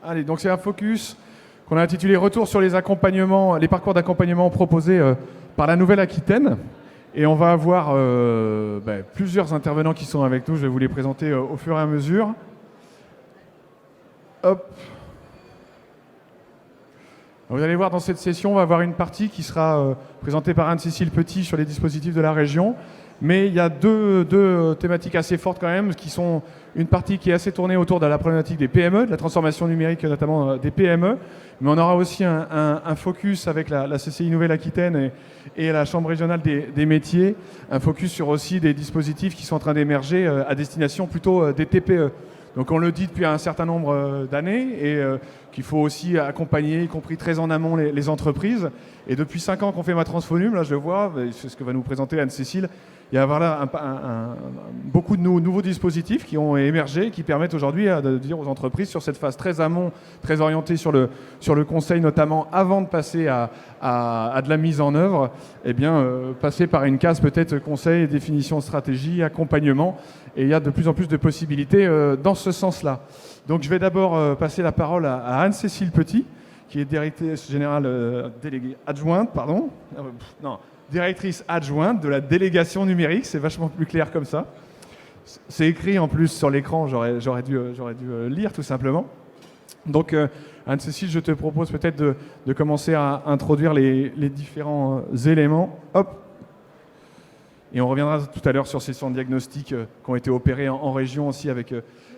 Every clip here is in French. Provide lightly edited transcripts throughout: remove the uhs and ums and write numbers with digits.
Allez, donc c'est un focus qu'on a intitulé Retour sur les accompagnements, les parcours d'accompagnement proposés par la Nouvelle-Aquitaine. Et on va avoir plusieurs intervenants qui sont avec nous. Je vais vous les présenter au fur et à mesure. Hop. Vous allez voir, dans cette session, on va avoir une partie qui sera présentée par Anne-Cécile Petit sur les dispositifs de la région. Mais il y a deux thématiques assez fortes quand même, qui sont une partie qui est assez tournée autour de la problématique des PME, de la transformation numérique notamment des PME. Mais on aura aussi un focus avec la CCI Nouvelle-Aquitaine et la Chambre régionale des métiers, un focus sur aussi des dispositifs qui sont en train d'émerger à destination plutôt des TPE. Donc on le dit depuis un certain nombre d'années et qu'il faut aussi accompagner, y compris très en amont, les entreprises. Et depuis 5 ans qu'on fait ma Transfonum, là je le vois, c'est ce que va nous présenter Anne-Cécile, il y a voilà, beaucoup de nouveaux dispositifs qui ont émergé, qui permettent aujourd'hui de dire aux entreprises sur cette phase très amont, très orientée sur le conseil notamment, avant de passer à de la mise en œuvre, eh bien, passer par une case peut-être conseil, définition de stratégie, accompagnement. Et il y a de plus en plus de possibilités dans ce sens-là. Donc je vais d'abord passer la parole à Anne-Cécile Petit, qui est directrice générale directrice adjointe de la délégation numérique. C'est vachement plus clair comme ça. C'est écrit en plus sur l'écran, j'aurais dû lire tout simplement. Donc Anne-Cécile, je te propose peut-être de commencer à introduire les différents éléments. Hop. Et on reviendra tout à l'heure sur ces centres diagnostiques qui ont été opérés en région aussi avec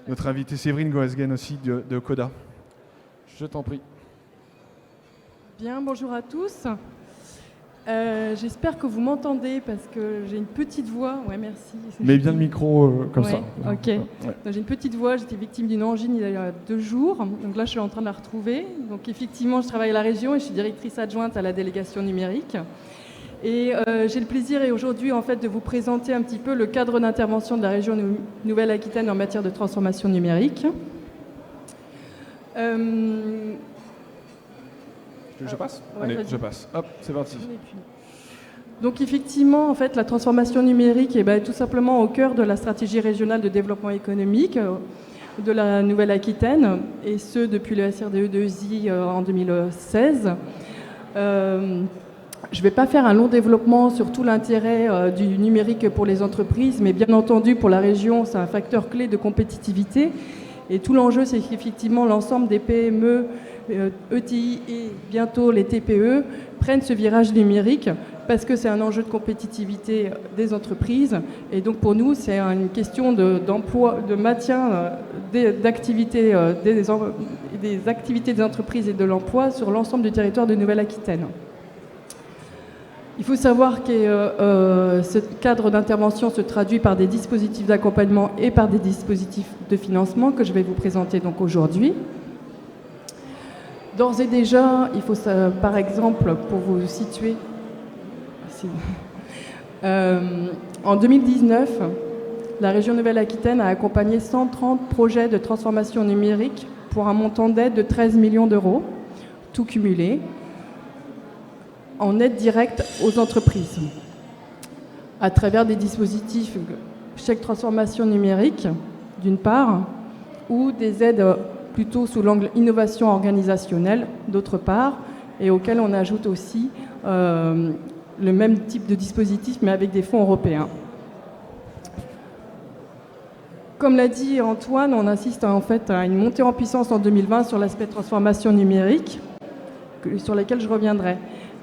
notre invitée Séverine Goesgen aussi de Coda. Je t'en prie. Bien, bonjour à tous. J'espère que vous m'entendez parce que j'ai une petite voix. Ouais, merci. Mets bien le micro comme ça. Ok. Ouais. J'ai une petite voix. J'étais victime d'une angine il y a 2 jours. Donc là, je suis en train de la retrouver. Donc effectivement, je travaille à la région et je suis directrice adjointe à la délégation numérique. Et j'ai le plaisir aujourd'hui en fait de vous présenter un petit peu le cadre d'intervention de la région Nouvelle-Aquitaine en matière de transformation numérique. Je passe ? Ouais, Allez, je passe. Hop, c'est parti. Donc effectivement, en fait, la transformation numérique est tout simplement au cœur de la stratégie régionale de développement économique de la Nouvelle-Aquitaine, et ce depuis le SRDE2I en 2016. Je ne vais pas faire un long développement sur tout l'intérêt du numérique pour les entreprises, mais bien entendu, pour la région, c'est un facteur clé de compétitivité. Et tout l'enjeu, c'est qu'effectivement, l'ensemble des PME, ETI et bientôt les TPE prennent ce virage numérique parce que c'est un enjeu de compétitivité des entreprises. Et donc, pour nous, c'est une question d'emploi, de maintien d'activité des activités des entreprises et de l'emploi sur l'ensemble du territoire de Nouvelle-Aquitaine. Il faut savoir que ce cadre d'intervention se traduit par des dispositifs d'accompagnement et par des dispositifs de financement que je vais vous présenter donc aujourd'hui. D'ores et déjà, il faut par exemple, pour vous situer, en 2019, la région Nouvelle-Aquitaine a accompagné 130 projets de transformation numérique pour un montant d'aide de 13 millions d'euros, tout cumulé, en aide directe aux entreprises, à travers des dispositifs chèque transformation numérique, d'une part, ou des aides plutôt sous l'angle innovation organisationnelle, d'autre part, et auxquels on ajoute aussi le même type de dispositif, mais avec des fonds européens. Comme l'a dit Antoine, on assiste en fait à une montée en puissance en 2020 sur l'aspect transformation numérique, sur laquelle je reviendrai.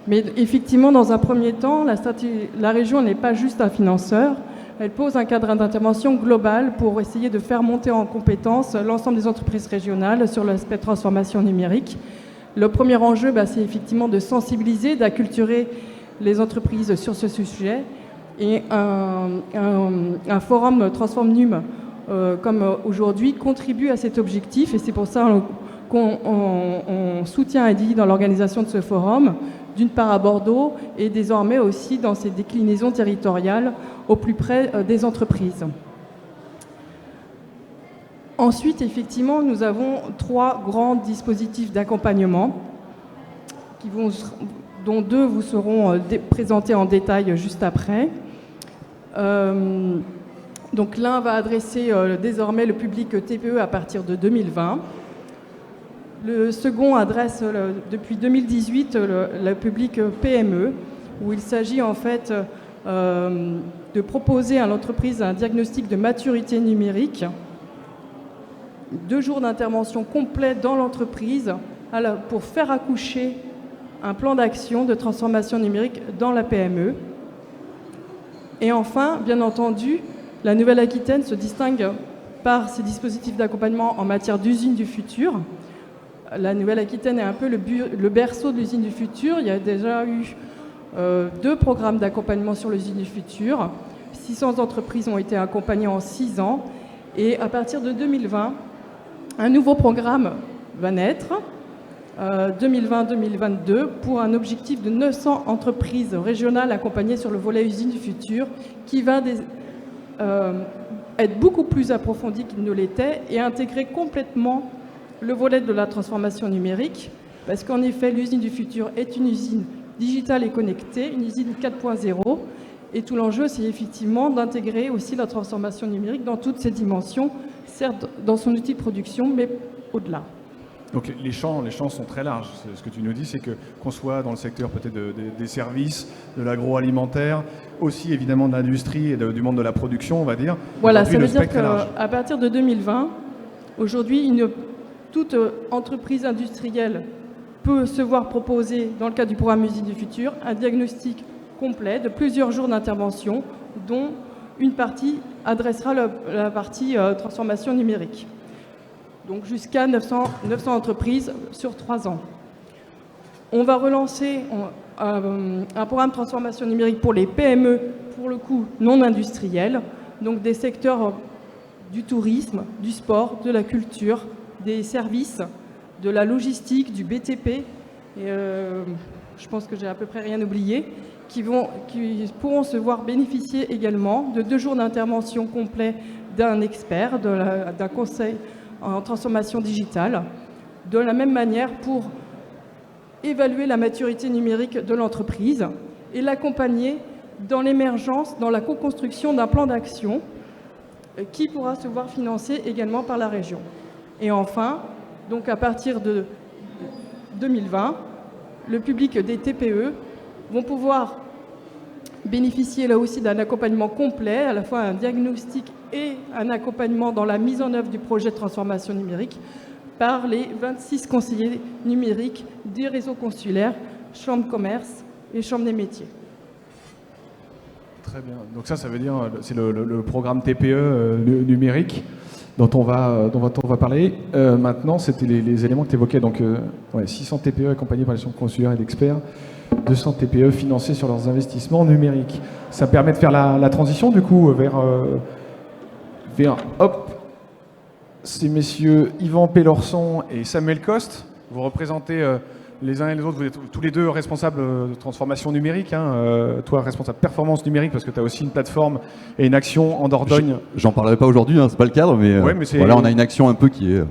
Mais effectivement, dans un premier temps, la région n'est pas juste un financeur. Elle pose un cadre d'intervention global pour essayer de faire monter en compétence l'ensemble des entreprises régionales sur l'aspect transformation numérique. Le premier enjeu, c'est effectivement de sensibiliser, d'acculturer les entreprises sur ce sujet. Et un forum Transform-Num, comme aujourd'hui, contribue à cet objectif. Et c'est pour ça qu'on soutient Adi dans l'organisation de ce forum, d'une part à Bordeaux et désormais aussi dans ses déclinaisons territoriales au plus près des entreprises. Ensuite, effectivement, nous avons 3 grands dispositifs d'accompagnement dont 2 vous seront présentés en détail juste après. Donc l'un va adresser désormais le public TPE à partir de 2020. Le second adresse depuis 2018 le public PME, où il s'agit en fait de proposer à l'entreprise un diagnostic de maturité numérique, 2 jours d'intervention complète dans l'entreprise pour faire accoucher un plan d'action de transformation numérique dans la PME. Et enfin, bien entendu, la Nouvelle-Aquitaine se distingue par ses dispositifs d'accompagnement en matière d'usine du futur. La Nouvelle-Aquitaine est un peu le berceau de l'usine du futur. Il y a déjà eu 2 programmes d'accompagnement sur l'usine du futur. 600 entreprises ont été accompagnées en 6 ans. Et à partir de 2020, un nouveau programme va naître, 2020-2022, pour un objectif de 900 entreprises régionales accompagnées sur le volet usine du futur, qui va être beaucoup plus approfondi qu'il ne l'était et intégrer complètement le volet de la transformation numérique, parce qu'en effet, l'usine du futur est une usine digitale et connectée, une usine 4.0, et tout l'enjeu, c'est effectivement d'intégrer aussi la transformation numérique dans toutes ses dimensions, certes dans son outil de production, mais au-delà. Donc les champs sont très larges. Ce que tu nous dis, c'est qu'on soit dans le secteur peut-être des services, de l'agroalimentaire, aussi évidemment de l'industrie et du monde de la production, on va dire. Voilà, ça veut dire qu'à partir de 2020, aujourd'hui, toute entreprise industrielle peut se voir proposer, dans le cadre du programme Usine du Futur, un diagnostic complet de plusieurs jours d'intervention, dont une partie adressera la partie transformation numérique. Donc jusqu'à 900 entreprises sur 3 ans. On va relancer un programme de transformation numérique pour les PME, pour le coup non industriels, donc des secteurs du tourisme, du sport, de la culture, des services, de la logistique, du BTP, et je pense que j'ai à peu près rien oublié, qui pourront se voir bénéficier également de 2 jours d'intervention complet d'un expert, d'un conseil en transformation digitale, de la même manière pour évaluer la maturité numérique de l'entreprise et l'accompagner dans l'émergence, dans la co-construction d'un plan d'action qui pourra se voir financé également par la région. Et enfin, donc à partir de 2020, le public des TPE vont pouvoir bénéficier là aussi d'un accompagnement complet, à la fois un diagnostic et un accompagnement dans la mise en œuvre du projet de transformation numérique par les 26 conseillers numériques des réseaux consulaires, chambres de commerce et chambres des métiers. Très bien. Donc ça veut dire c'est le programme TPE numérique dont on va parler. Maintenant, c'était les éléments que tu évoquais. Donc 600 TPE accompagnés par les chambres consulaires et d'experts. 200 TPE financés sur leurs investissements numériques. Ça permet de faire la transition du coup vers ces messieurs Yvan Pellorson et Samuel Coste. Vous représentez les uns et les autres, vous êtes tous les deux responsables de transformation numérique. Toi, responsable performance numérique parce que tu as aussi une plateforme et une action en Dordogne. J'en parlerai pas aujourd'hui, c'est pas le cadre, mais, voilà, on a une action un peu qui est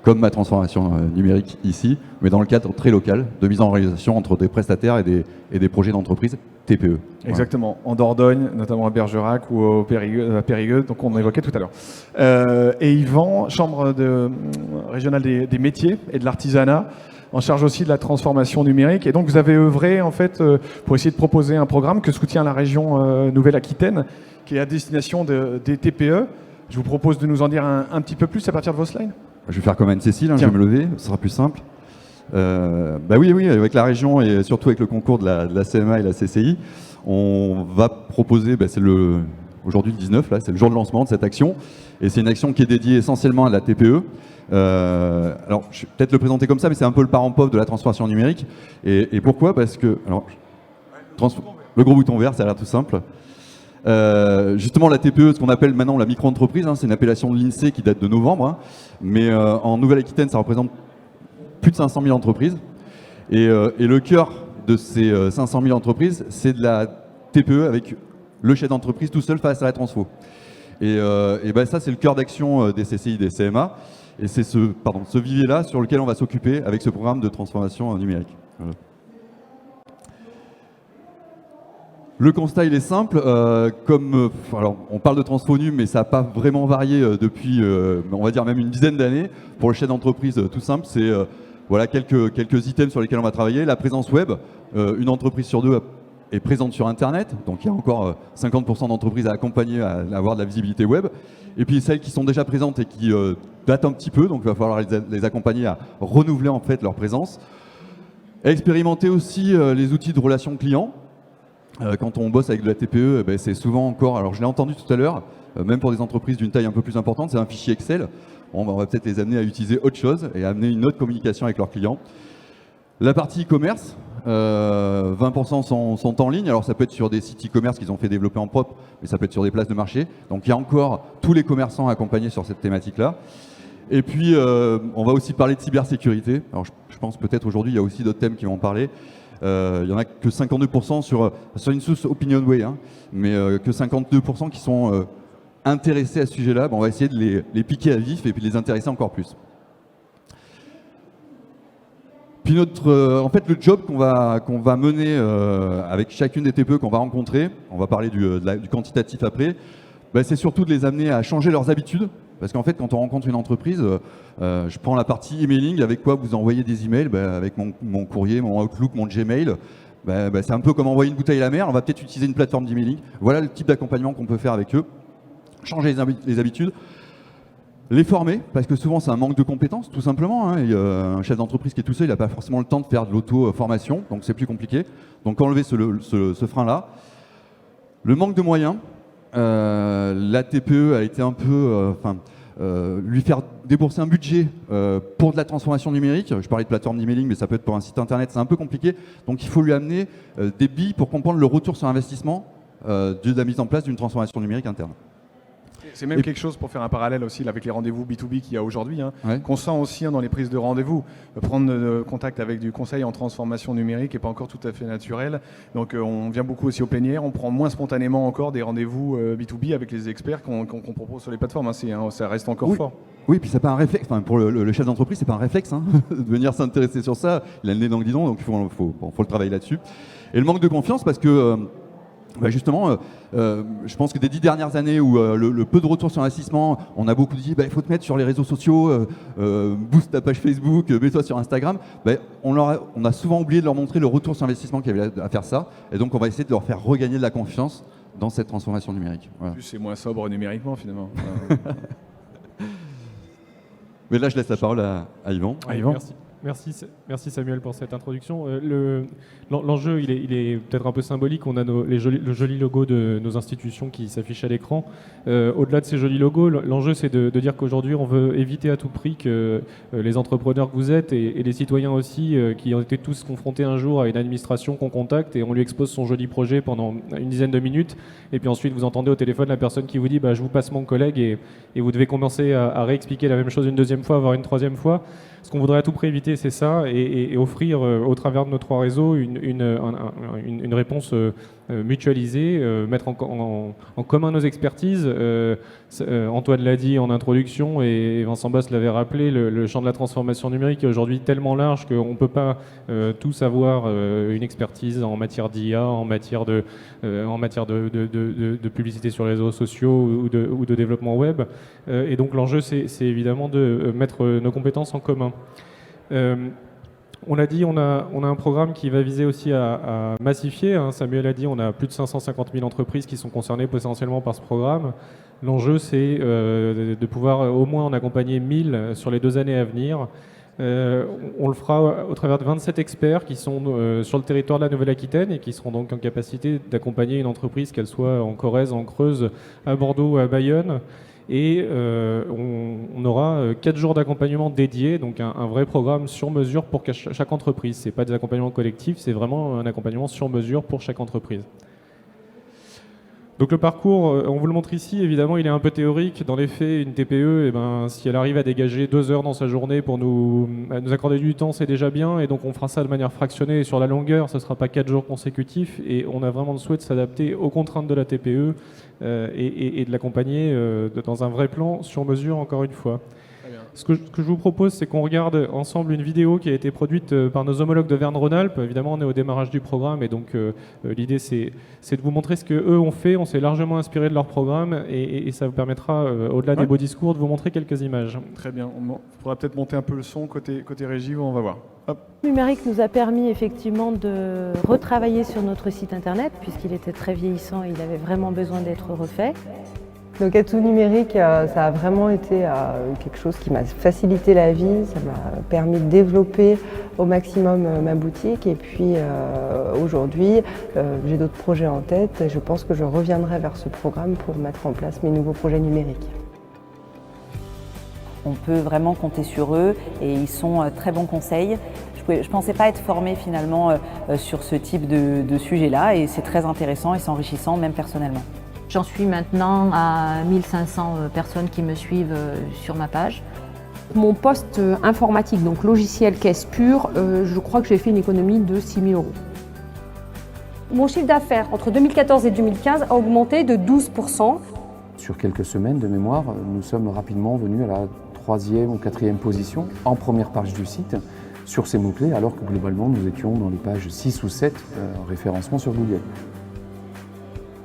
comme ma transformation numérique ici, mais dans le cadre très local de mise en réalisation entre des prestataires et des projets d'entreprise TPE. Exactement, en Dordogne, notamment à Bergerac ou au Périgueux, donc on évoquait tout à l'heure. Et Yvan, chambre régionale des métiers et de l'artisanat, en charge aussi de la transformation numérique. Et donc vous avez œuvré en fait pour essayer de proposer un programme que soutient la région Nouvelle-Aquitaine, qui est à destination des TPE. Je vous propose de nous en dire un petit peu plus à partir de vos slides. Je vais faire comme Anne-Cécile, je vais me lever, ce sera plus simple. Oui, avec la région et surtout avec le concours de la CMA et la CCI, on va proposer, c'est aujourd'hui le 19, là, c'est le jour de lancement de cette action. Et c'est une action qui est dédiée essentiellement à la TPE. Alors, je vais peut-être le présenter comme ça, mais c'est un peu le parent pauvre de la transformation numérique. Et pourquoi ? Parce que le gros bouton vert, ça a l'air tout simple. Justement, la TPE, ce qu'on appelle maintenant la micro-entreprise, c'est une appellation de l'INSEE qui date de novembre, mais en Nouvelle-Aquitaine, ça représente plus de 500 000 entreprises. Et le cœur de ces 500 000 entreprises, c'est de la TPE avec le chef d'entreprise tout seul face à la transfo. Et ça, c'est le cœur d'action des CCI, des CMA. Et c'est ce vivier-là sur lequel on va s'occuper avec ce programme de transformation numérique. Voilà. Le constat, il est simple. Alors, on parle de transfonu, mais ça n'a pas vraiment varié depuis, on va dire, même une dizaine d'années. Pour le chef d'entreprise, tout simple, c'est Voilà quelques items sur lesquels on va travailler. La présence web, une entreprise sur deux est présente sur Internet, donc il y a encore 50% d'entreprises à accompagner à avoir de la visibilité web. Et puis celles qui sont déjà présentes et qui datent un petit peu, donc il va falloir les accompagner à renouveler en fait leur présence. Expérimenter aussi les outils de relation client. Quand on bosse avec de la TPE, c'est souvent encore, alors je l'ai entendu tout à l'heure, même pour des entreprises d'une taille un peu plus importante, c'est un fichier Excel. Bon, on va peut-être les amener à utiliser autre chose et à amener une autre communication avec leurs clients. La partie e-commerce, 20% sont en ligne. Alors ça peut être sur des sites e-commerce qu'ils ont fait développer en propre, mais ça peut être sur des places de marché. Donc il y a encore tous les commerçants accompagnés sur cette thématique-là. Et puis on va aussi parler de cybersécurité. Alors je pense peut-être aujourd'hui il y a aussi d'autres thèmes qui vont en parler. Il n'y en a que 52% sur une source OpinionWay, hein, mais que 52% qui sont intéressés à ce sujet-là. On va essayer de les piquer à vif et puis les intéresser encore plus. Puis en fait, le job qu'on va mener avec chacune des TPE qu'on va rencontrer, on va parler du quantitatif après, c'est surtout de les amener à changer leurs habitudes. Parce qu'en fait, quand on rencontre une entreprise, je prends la partie emailing, avec quoi vous envoyez des emails, avec mon courrier, mon Outlook, mon Gmail. C'est un peu comme envoyer une bouteille à la mer, on va peut-être utiliser une plateforme d'emailing. Voilà le type d'accompagnement qu'on peut faire avec eux. Changer les habitudes. Les former, parce que souvent c'est un manque de compétences, tout simplement. Hein. Un chef d'entreprise qui est tout seul, il n'a pas forcément le temps de faire de l'auto-formation, donc c'est plus compliqué. Donc enlever ce frein-là. Le manque de moyens. La TPE a été un peu... lui faire débourser un budget pour de la transformation numérique. Je parlais de plateforme d'emailing, mais ça peut être pour un site internet, c'est un peu compliqué. Donc il faut lui amener des billes pour comprendre le retour sur investissement de la mise en place d'une transformation numérique interne. C'est même quelque chose pour faire un parallèle aussi là, avec les rendez-vous B2B qu'il y a aujourd'hui, hein, Ouais. qu'on sent aussi dans les prises de rendez-vous. Prendre contact avec du conseil en transformation numérique n'est pas encore tout à fait naturel. Donc on vient beaucoup aussi aux plénières, on prend moins spontanément encore des rendez-vous B2B avec les experts qu'on propose sur les plateformes. Hein, ça reste encore fort. Oui, puis c'est pas un réflexe. Enfin, pour le chef d'entreprise, c'est pas un réflexe hein, de venir s'intéresser sur ça. Il a le nez dans le guidon, donc il faut le travailler là-dessus. Et le manque de confiance, parce que justement, je pense que des 10 dernières années où le peu de retour sur investissement, on a beaucoup dit il faut te mettre sur les réseaux sociaux, booste ta page Facebook, mets-toi sur Instagram. On a souvent oublié de leur montrer le retour sur investissement qu'il y avait à faire ça. Et donc on va essayer de leur faire regagner de la confiance dans cette transformation numérique. Voilà. En plus, c'est moins sobre numériquement finalement. Mais là, je laisse la parole à Yvan. Yvan. Merci Samuel pour cette introduction. L'enjeu, il est peut-être un peu symbolique. On a le joli logo de nos institutions qui s'affichent à l'écran. Au-delà de ces jolis logos, l'enjeu, c'est de dire qu'aujourd'hui, on veut éviter à tout prix que les entrepreneurs que vous êtes et les citoyens aussi, qui ont été tous confrontés un jour à une administration qu'on contacte et on lui expose son joli projet pendant une dizaine de minutes. Et puis ensuite, vous entendez au téléphone la personne qui vous dit je vous passe mon collègue et vous devez commencer à réexpliquer la même chose une deuxième fois, voire une troisième fois. Ce qu'on voudrait à tout prix éviter, c'est ça, et offrir au travers de nos trois réseaux une réponse mutualisée, mettre en commun nos expertises. Antoine l'a dit en introduction et Vincent Boss l'avait rappelé, le champ de la transformation numérique est aujourd'hui tellement large qu'on ne peut pas tous avoir une expertise en matière d'IA, en matière de publicité sur les réseaux sociaux ou de développement web. Et donc l'enjeu, c'est évidemment de mettre nos compétences en commun. On l'a dit, on a un programme qui va viser aussi à massifier. Hein. Samuel a dit, on a plus de 550 000 entreprises qui sont concernées potentiellement par ce programme. L'enjeu, c'est de pouvoir au moins en accompagner 1000 sur les 2 années à venir. On le fera au travers de 27 experts qui sont sur le territoire de la Nouvelle-Aquitaine et qui seront donc en capacité d'accompagner une entreprise, qu'elle soit en Corrèze, en Creuse, à Bordeaux ou à Bayonne. Et on aura 4 jours d'accompagnement dédiés, donc un vrai programme sur mesure pour chaque entreprise. Ce n'est pas des accompagnements collectifs, c'est vraiment un accompagnement sur mesure pour chaque entreprise. Donc le parcours, on vous le montre ici, évidemment il est un peu théorique. Dans les faits, une TPE, si elle arrive à dégager 2 heures dans sa journée pour nous accorder du temps, c'est déjà bien. Et donc on fera ça de manière fractionnée et sur la longueur, ce ne sera pas 4 jours consécutifs. Et on a vraiment le souhait de s'adapter aux contraintes de la TPE et de l'accompagner dans un vrai plan sur mesure, encore une fois. Ce que je vous propose, c'est qu'on regarde ensemble une vidéo qui a été produite par nos homologues de Verne-Rhône-Alpes. Évidemment, on est au démarrage du programme et donc l'idée, c'est de vous montrer ce qu'eux ont fait. On s'est largement inspiré de leur programme et ça vous permettra, au-delà des beaux discours, de vous montrer quelques images. Très bien. On pourra peut-être monter un peu le son côté régie, on va voir. Hop. Le numérique nous a permis effectivement de retravailler sur notre site internet puisqu'il était très vieillissant et il avait vraiment besoin d'être refait. Donc Atout Numérique, ça a vraiment été quelque chose qui m'a facilité la vie, ça m'a permis de développer au maximum ma boutique et puis aujourd'hui j'ai d'autres projets en tête et je pense que je reviendrai vers ce programme pour mettre en place mes nouveaux projets numériques. On peut vraiment compter sur eux et ils sont très bons conseils. Je ne pensais pas être formée finalement sur ce type de sujet-là et c'est très intéressant et c'est enrichissant même personnellement. J'en suis maintenant à 1500 personnes qui me suivent sur ma page. Mon poste informatique, donc logiciel caisse pure, je crois que j'ai fait une économie de 6 000 €. Mon chiffre d'affaires entre 2014 et 2015 a augmenté de 12%. Sur quelques semaines de mémoire, nous sommes rapidement venus à la 3e ou 4e position en première page du site sur ces mots-clés, alors que globalement nous étions dans les pages 6 ou 7 en référencement sur Google.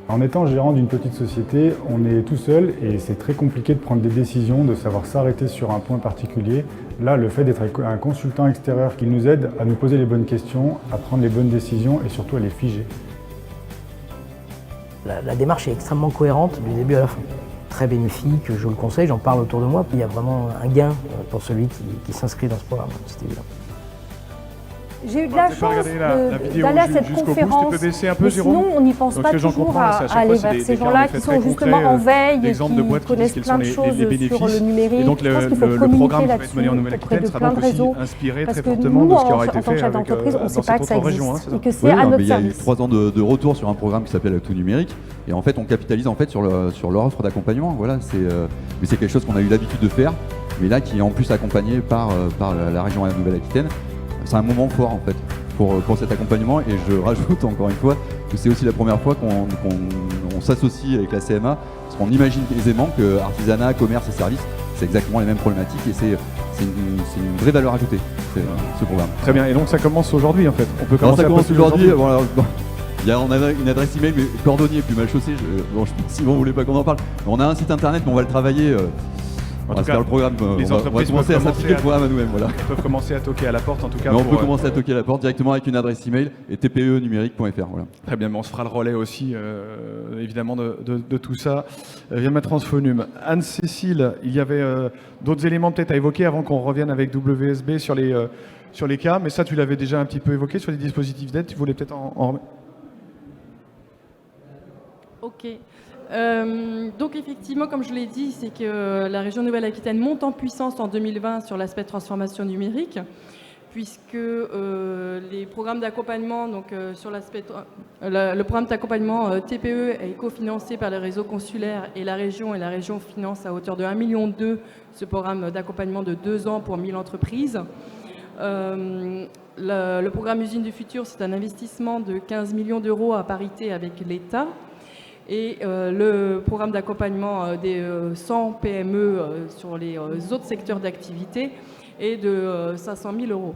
En étant gérant d'une petite société, on est tout seul et c'est très compliqué de prendre des décisions, de savoir s'arrêter sur un point particulier. Là, le fait d'être un consultant extérieur qui nous aide à nous poser les bonnes questions, à prendre les bonnes décisions et surtout à les figer. La démarche est extrêmement cohérente du début à la fin. Très bénéfique, je le conseille, j'en parle autour de moi. Il y a vraiment un gain pour celui qui s'inscrit dans ce programme, c'est évident. J'ai eu de la chance d'aller à cette conférence, mais sinon on n'y pense pas toujours à aller vers ces gens-là qui sont justement en veille et qui connaissent plein de choses sur le numérique. Et donc je pense qu'il faut communiquer là-dessus auprès de plein de réseaux, parce que nous, en tant que chef d'entreprise, on ne sait pas que ça existe et que c'est à notre service. Il y a eu 3 ans de retour sur un programme qui s'appelle Atout Numérique et en fait on capitalise en fait sur leur offre d'accompagnement. Voilà, mais c'est quelque chose qu'on a eu l'habitude de faire, mais là qui est en plus accompagné par la région Nouvelle-Aquitaine. C'est un moment fort en fait pour cet accompagnement et je rajoute encore une fois que c'est aussi la première fois qu'on s'associe avec la CMA parce qu'on imagine aisément que artisanat, commerce et services c'est exactement les mêmes problématiques et c'est une vraie valeur ajoutée ce programme. Très bien, et donc ça commence aujourd'hui en fait. On peut commencer aujourd'hui. On a une adresse email mais cordonnier plus mal chaussé, je sais pas si vous voulez pas qu'on en parle. On a un site internet mais on va le travailler. On va faire le programme, les on va commencer à s'appliquer le programme à nous-mêmes. Voilà. Ils peuvent commencer à toquer à la porte en tout cas. Mais on peut commencer à toquer à la porte directement avec une adresse email et tpenumérique.fr. Voilà. Très bien, mais on se fera le relais aussi évidemment de tout ça via ma Transfonum. Anne-Cécile, il y avait d'autres éléments peut-être à évoquer avant qu'on revienne avec WSB sur les cas, mais ça tu l'avais déjà un petit peu évoqué sur les dispositifs d'aide, tu voulais peut-être en... Ok. Donc effectivement, comme je l'ai dit, c'est que la région Nouvelle-Aquitaine monte en puissance en 2020 sur l'aspect transformation numérique, puisque les programmes d'accompagnement, donc sur l'aspect, le programme d'accompagnement TPE est cofinancé par le réseau consulaire et la région finance à hauteur de 1,2 million ce programme d'accompagnement de 2 ans pour 1000 entreprises. Le programme Usine du futur, c'est un investissement de 15 millions d'euros à parité avec l'État. Et le programme d'accompagnement des 100 PME sur les autres secteurs d'activité est de 500 000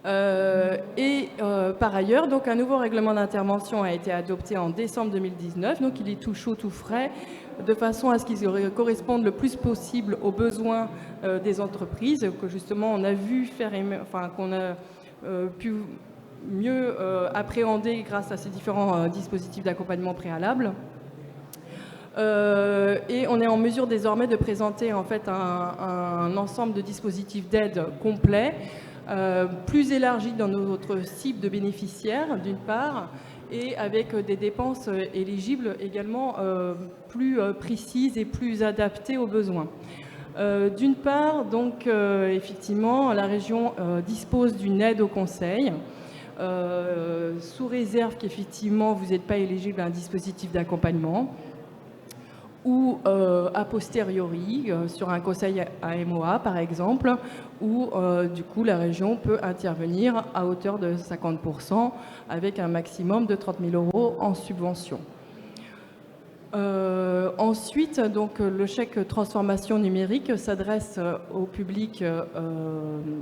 €. Par ailleurs, donc, un nouveau règlement d'intervention a été adopté en décembre 2019, donc il est tout chaud, tout frais, de façon à ce qu'il corresponde le plus possible aux besoins des entreprises, que justement on a vu qu'on a pu mieux appréhender grâce à ces différents dispositifs d'accompagnement préalables. Et on est en mesure désormais de présenter en fait un ensemble de dispositifs d'aide complets, plus élargis dans notre cible de bénéficiaires d'une part, et avec des dépenses éligibles également plus précises et plus adaptées aux besoins. D'une part, donc effectivement, la région dispose d'une aide au conseil. Sous réserve qu'effectivement vous n'êtes pas éligible à un dispositif d'accompagnement ou a posteriori sur un conseil AMOA par exemple, où du coup la région peut intervenir à hauteur de 50% avec un maximum de 30 000 € en subvention. Ensuite, donc, le chèque transformation numérique s'adresse au public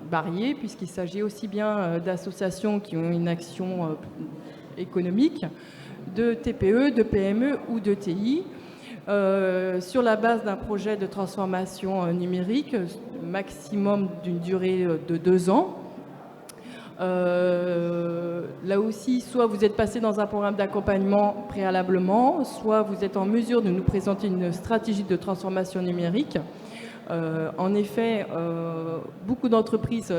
varié, puisqu'il s'agit aussi bien d'associations qui ont une action économique, de TPE, de PME ou de TI, sur la base d'un projet de transformation numérique, maximum d'une durée de 2 ans. Là aussi, soit vous êtes passé dans un programme d'accompagnement préalablement, soit vous êtes en mesure de nous présenter une stratégie de transformation numérique. En effet, beaucoup d'entreprises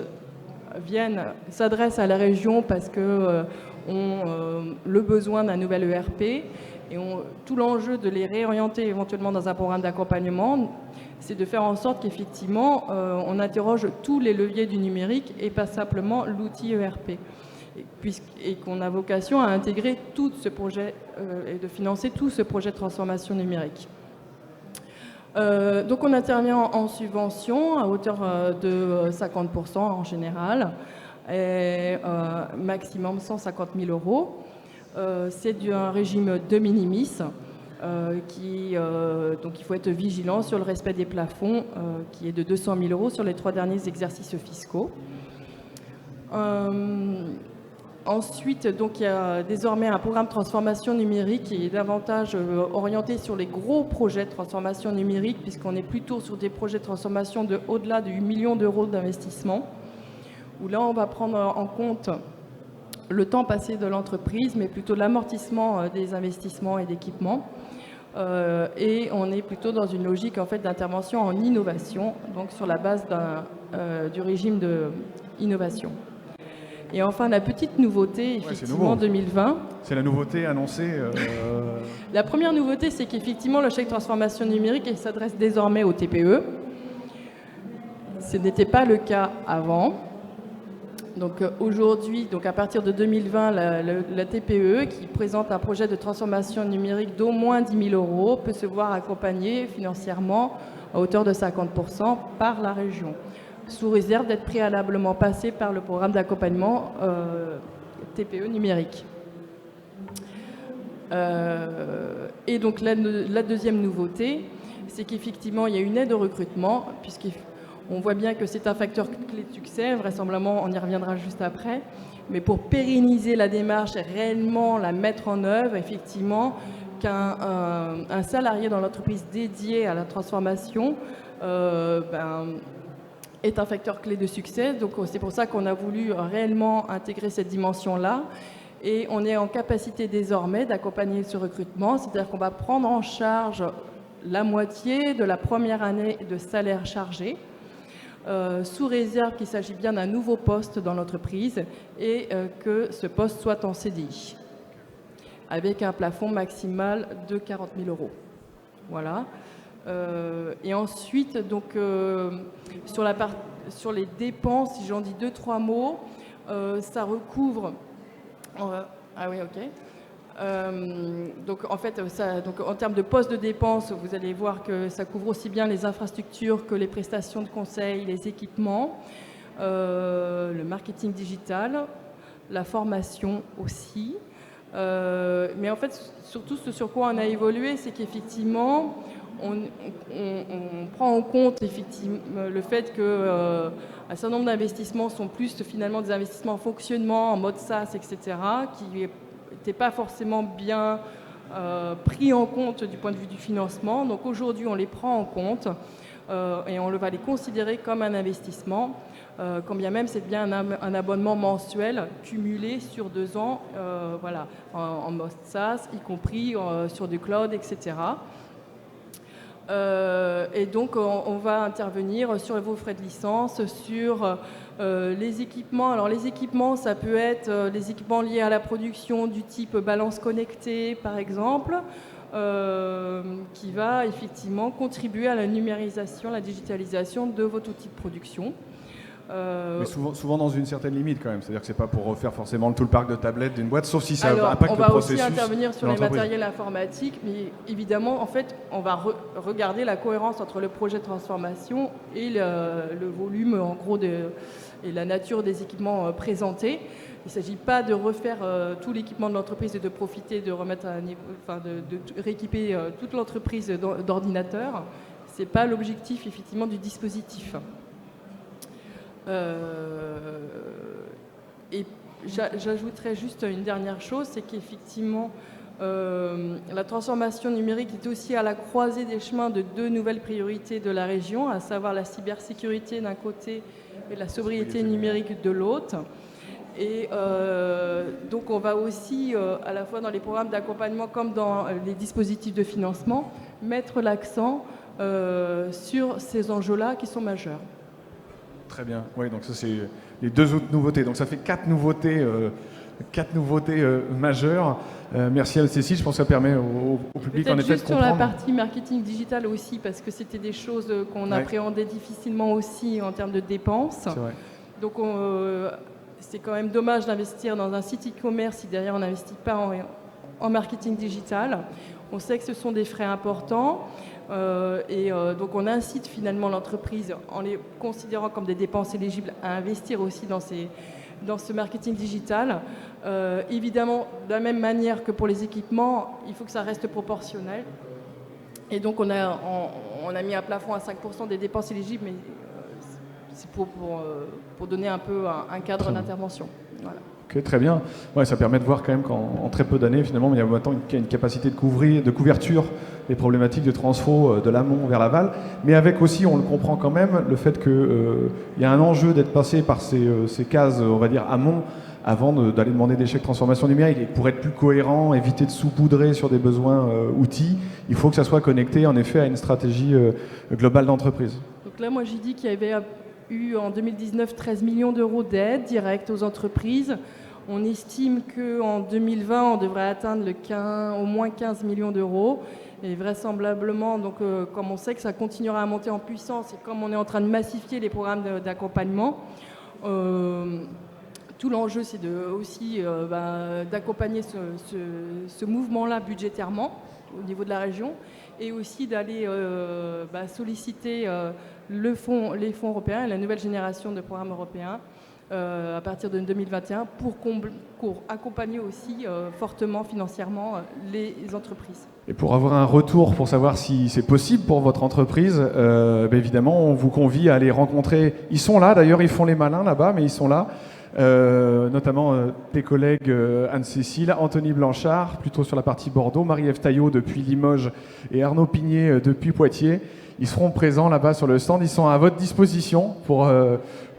s'adressent à la région parce que ont le besoin d'un nouvel ERP et tout l'enjeu de les réorienter éventuellement dans un programme d'accompagnement, c'est de faire en sorte qu'effectivement on interroge tous les leviers du numérique et pas simplement l'outil ERP. Et qu'on a vocation à intégrer tout ce projet et de financer tout ce projet de transformation numérique. Donc on intervient en subvention à hauteur de 50% en général, et maximum 150 000 euros. C'est un régime de minimis, donc il faut être vigilant sur le respect des plafonds, qui est de 200 000 euros sur les 3 derniers exercices fiscaux. Ensuite, donc, il y a désormais un programme de transformation numérique qui est davantage orienté sur les gros projets de transformation numérique, puisqu'on est plutôt sur des projets de transformation de au-delà de 8 millions d'euros d'investissement, où là, on va prendre en compte le temps passé de l'entreprise, mais plutôt l'amortissement des investissements et d'équipements. Et on est plutôt dans une logique en fait, d'intervention en innovation, donc sur la base du régime de innovation. Et enfin, la petite nouveauté, effectivement, 2020. C'est la nouveauté annoncée. La première nouveauté, c'est qu'effectivement, le chèque transformation numérique s'adresse désormais aux TPE. Ce n'était pas le cas avant. Donc aujourd'hui, donc à partir de 2020, la TPE qui présente un projet de transformation numérique d'au moins 10 000 euros peut se voir accompagnée financièrement à hauteur de 50% par la région, sous réserve d'être préalablement passé par le programme d'accompagnement TPE numérique. Et donc la deuxième nouveauté, c'est qu'effectivement, il y a une aide au recrutement, puisqu'on voit bien que c'est un facteur clé de succès, vraisemblablement on y reviendra juste après, mais pour pérenniser la démarche et réellement la mettre en œuvre, effectivement, qu'un salarié dans l'entreprise dédié à la transformation est un facteur clé de succès. Donc c'est pour ça qu'on a voulu réellement intégrer cette dimension-là. Et on est en capacité désormais d'accompagner ce recrutement, c'est-à-dire qu'on va prendre en charge la moitié de la première année de salaire chargé, sous réserve qu'il s'agit bien d'un nouveau poste dans l'entreprise et que ce poste soit en CDI, avec un plafond maximal de 40 000 euros. Voilà. Et ensuite, donc, sur les dépenses, si j'en dis 2-3 mots, ça recouvre... ah oui, ok. Donc en fait, en termes de postes de dépenses, vous allez voir que ça couvre aussi bien les infrastructures que les prestations de conseil, les équipements, le marketing digital, la formation aussi. Mais en fait, surtout ce sur quoi on a évolué, c'est qu'effectivement, on prend en compte effectivement le fait que un certain nombre d'investissements sont plus finalement des investissements en fonctionnement, en mode SaaS, etc., qui n'étaient pas forcément bien pris en compte du point de vue du financement. Donc aujourd'hui, on les prend en compte et on va les considérer comme un investissement, quand bien même c'est bien un abonnement mensuel cumulé sur 2 ans, voilà, en mode SaaS, y compris sur du cloud, etc. Et donc on va intervenir sur vos frais de licence, sur les équipements. Alors les équipements, ça peut être les équipements liés à la production du type balance connectée par exemple, qui va effectivement contribuer à la numérisation, la digitalisation de votre outil de production. Mais souvent dans une certaine limite quand même, c'est-à-dire que c'est pas pour refaire forcément tout le parc de tablettes d'une boîte, sauf si ça impacte le processus. On va aussi intervenir sur les matériels informatiques, mais évidemment, en fait, on va regarder la cohérence entre le projet de transformation et le volume, en gros, et la nature des équipements présentés. Il ne s'agit pas de refaire tout l'équipement de l'entreprise et de profiter de remettre à niveau, enfin de rééquiper toute l'entreprise d'ordinateurs. Ce n'est pas l'objectif effectivement du dispositif. Et j'ajouterais juste une dernière chose, c'est qu'effectivement la transformation numérique est aussi à la croisée des chemins de deux nouvelles priorités de la région, à savoir la cybersécurité d'un côté et la sobriété numérique de l'autre. Et donc on va aussi, à la fois dans les programmes d'accompagnement comme dans les dispositifs de financement, mettre l'accent sur ces enjeux-là qui sont majeurs. Très bien. Oui, donc ça c'est les deux autres nouveautés. Donc ça fait 4 nouveautés majeures. Merci Anne-Cécile. Je pense que ça permet au public en effet de comprendre. Juste sur la partie marketing digital aussi, parce que c'était des choses qu'on appréhendait difficilement aussi en termes de dépenses. C'est vrai. Donc c'est quand même dommage d'investir dans un site e-commerce si derrière on n'investit pas en marketing digital. On sait que ce sont des frais importants. Donc on incite finalement l'entreprise, en les considérant comme des dépenses éligibles, à investir aussi dans ce marketing digital. Évidemment, de la même manière que pour les équipements, il faut que ça reste proportionnel. Et donc on a mis un plafond à 5% des dépenses éligibles, mais c'est pour donner un peu un cadre d'intervention. Voilà. Ok, très bien. Ouais, ça permet de voir quand même qu'en très peu d'années, finalement, il y a maintenant une capacité de couverture des problématiques de transfo de l'amont vers l'aval, mais avec aussi, on le comprend quand même, le fait qu'il y a un enjeu d'être passé par ces cases, on va dire, amont, avant d'aller demander des chèques de transformation numérique. Et pour être plus cohérent, éviter de saupoudrer sur des besoins outils, il faut que ça soit connecté, en effet, à une stratégie globale d'entreprise. Donc là, moi, j'ai dit qu'il y avait eu en 2019 13 millions d'euros d'aide directe aux entreprises. On estime qu'en 2020, on devrait atteindre au moins 15 millions d'euros. Et vraisemblablement, donc, comme on sait que ça continuera à monter en puissance et comme on est en train de massifier les programmes d'accompagnement, tout l'enjeu, c'est aussi d'accompagner ce mouvement-là budgétairement au niveau de la région et aussi d'aller solliciter les fonds européens et la nouvelle génération de programmes européens à partir de 2021 pour accompagner aussi fortement financièrement les entreprises. Et pour avoir un retour, pour savoir si c'est possible pour votre entreprise, évidemment, on vous convie à aller rencontrer. Ils sont là, d'ailleurs, ils font les malins là-bas, mais ils sont là. Notamment tes collègues Anne-Cécile, Anthony Blanchard, plutôt sur la partie Bordeaux, Marie-Ève Taillot depuis Limoges et Arnaud Pigné depuis Poitiers. Ils seront présents là-bas sur le stand, ils sont à votre disposition pour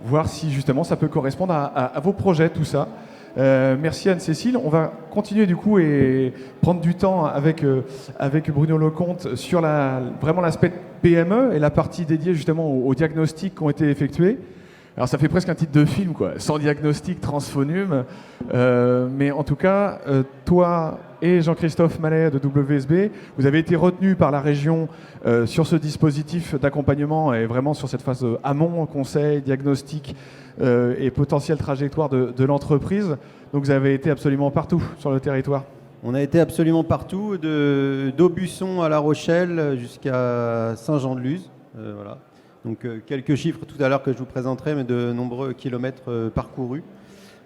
voir si justement ça peut correspondre à vos projets, tout ça. Merci Anne-Cécile. On va continuer du coup et prendre du temps avec Bruno Lecomte sur vraiment l'aspect PME et la partie dédiée justement aux diagnostics qui ont été effectués. Alors ça fait presque un titre de film, quoi. Sans diagnostic, transphonum. Mais en tout cas, toi et Jean-Christophe Mallet de WSB, vous avez été retenus par la région sur ce dispositif d'accompagnement et vraiment sur cette phase amont, conseil, diagnostic et potentielle trajectoire de l'entreprise. Donc vous avez été absolument partout sur le territoire. On a été absolument partout, d'Aubusson à La Rochelle jusqu'à Saint-Jean-de-Luz. Voilà. Donc quelques chiffres tout à l'heure que je vous présenterai, mais de nombreux kilomètres parcourus.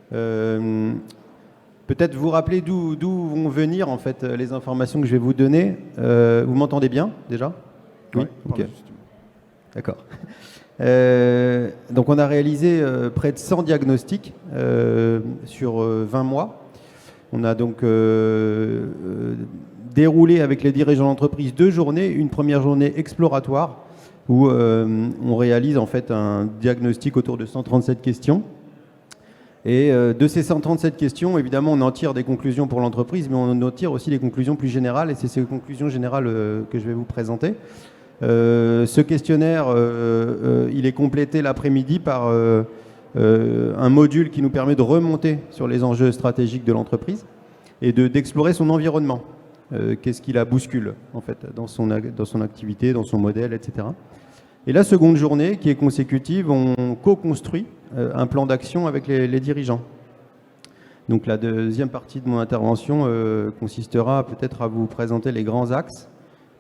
Peut-être vous rappeler d'où vont venir en fait les informations que je vais vous donner. Vous m'entendez bien déjà ? Oui. Ok. D'accord. Donc on a réalisé près de 100 diagnostics sur 20 mois. On a donc déroulé avec les dirigeants d'entreprise 2 journées, une première journée exploratoire où on réalise en fait un diagnostic autour de 137 questions. Et de ces 137 questions, évidemment, on en tire des conclusions pour l'entreprise, mais on en tire aussi des conclusions plus générales, et c'est ces conclusions générales que je vais vous présenter. Ce questionnaire, il est complété l'après-midi par un module qui nous permet de remonter sur les enjeux stratégiques de l'entreprise et d'explorer son environnement. Qu'est-ce qui la bouscule, en fait, dans son activité, dans son modèle, etc. Et la seconde journée, qui est consécutive, on co-construit un plan d'action avec les dirigeants. Donc la deuxième partie de mon intervention consistera peut-être à vous présenter les grands axes.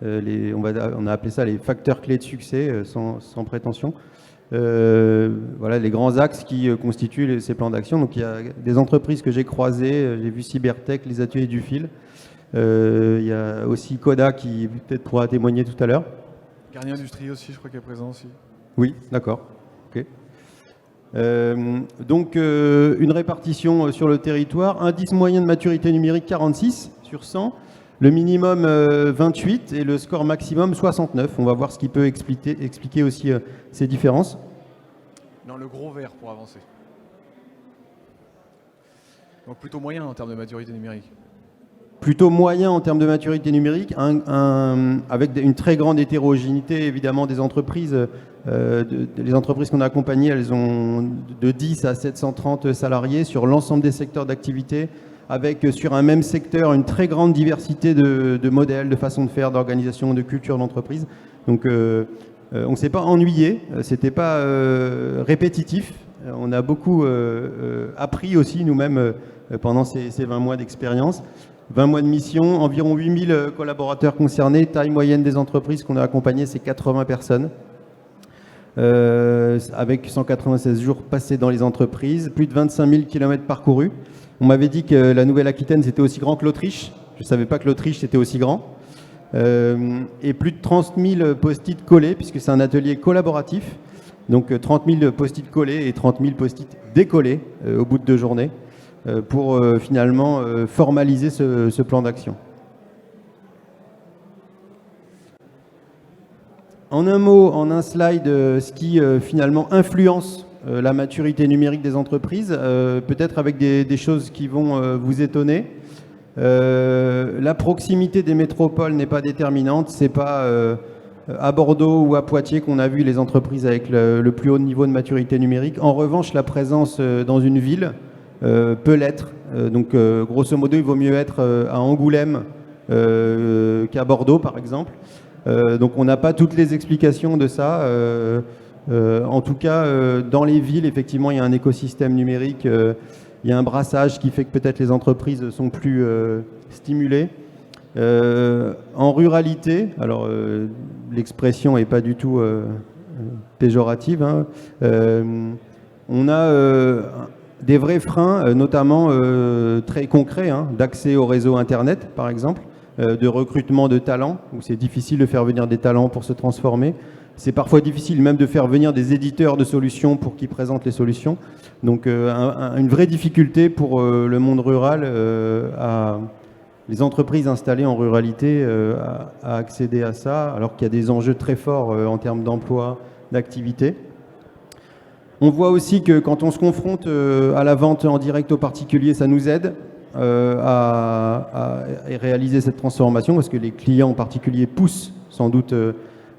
On a appelé ça les facteurs clés de succès, sans prétention. Voilà les grands axes qui constituent ces plans d'action. Donc il y a des entreprises que j'ai croisées, j'ai vu Cybertech, les ateliers du fil. Il y a aussi Coda qui peut-être pourra témoigner tout à l'heure. Garnier Industrie aussi, je crois qu'elle est présent aussi. Oui, d'accord. Ok. Donc une répartition sur le territoire, indice moyen de maturité numérique 46 sur 100, le minimum 28 et le score maximum 69. On va voir ce qui peut expliquer aussi ces différences. Non, le gros vert pour avancer. Donc plutôt moyen en termes de maturité numérique. Plutôt moyen en termes de maturité numérique, avec une très grande hétérogénéité évidemment des entreprises. Les entreprises qu'on a accompagnées, elles ont de 10 à 730 salariés sur l'ensemble des secteurs d'activité, avec sur un même secteur une très grande diversité de modèles, de façons de faire, d'organisation, de culture d'entreprise. Donc on ne s'est pas ennuyé, c'était pas répétitif. On a beaucoup appris aussi nous-mêmes pendant ces 20 mois d'expérience. 20 mois de mission, environ 8000 collaborateurs concernés, taille moyenne des entreprises qu'on a accompagnées, c'est 80 personnes. Avec 196 jours passés dans les entreprises, plus de 25 000 km parcourus. On m'avait dit que la Nouvelle-Aquitaine c'était aussi grand que l'Autriche. Je ne savais pas que l'Autriche c'était aussi grand. Et plus de 30 000 post-it collés, puisque c'est un atelier collaboratif. Donc 30 000 post-it collés et 30 000 post-it décollés au bout de 2 journées pour finalement formaliser ce plan d'action. En un mot, en un slide, ce qui finalement influence la maturité numérique des entreprises, peut-être avec des choses qui vont vous étonner. La proximité des métropoles n'est pas déterminante. C'est pas à Bordeaux ou à Poitiers qu'on a vu les entreprises avec le plus haut niveau de maturité numérique. En revanche, la présence dans une ville peut l'être. Donc, grosso modo, il vaut mieux être à Angoulême qu'à Bordeaux, par exemple. Donc on n'a pas toutes les explications de ça. En tout cas, dans les villes, effectivement, il y a un écosystème numérique, il y a un brassage qui fait que peut-être les entreprises sont plus stimulées. En ruralité, alors l'expression n'est pas du tout péjorative, hein, on a des vrais freins, notamment très concrets, hein, d'accès au réseau Internet, par exemple. De recrutement de talents, où c'est difficile de faire venir des talents pour se transformer. C'est parfois difficile même de faire venir des éditeurs de solutions pour qu'ils présentent les solutions. Donc une vraie difficulté pour le monde rural, les entreprises installées en ruralité à accéder à ça, alors qu'il y a des enjeux très forts en termes d'emploi, d'activité. On voit aussi que quand on se confronte à la vente en direct aux particuliers, ça nous aide. À réaliser cette transformation parce que les clients en particulier poussent sans doute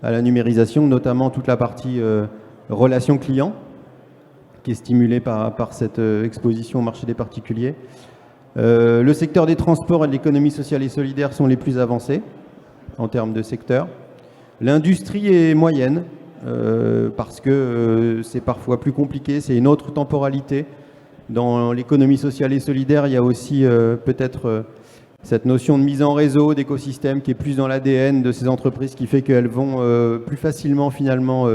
à la numérisation, notamment toute la partie relation client qui est stimulée par cette exposition au marché des particuliers. Le secteur des transports et de l'économie sociale et solidaire sont les plus avancés en termes de secteur. L'industrie est moyenne parce que c'est parfois plus compliqué, c'est une autre temporalité. Dans l'économie sociale et solidaire, il y a aussi peut-être cette notion de mise en réseau, d'écosystème qui est plus dans l'ADN de ces entreprises, qui fait qu'elles vont plus facilement finalement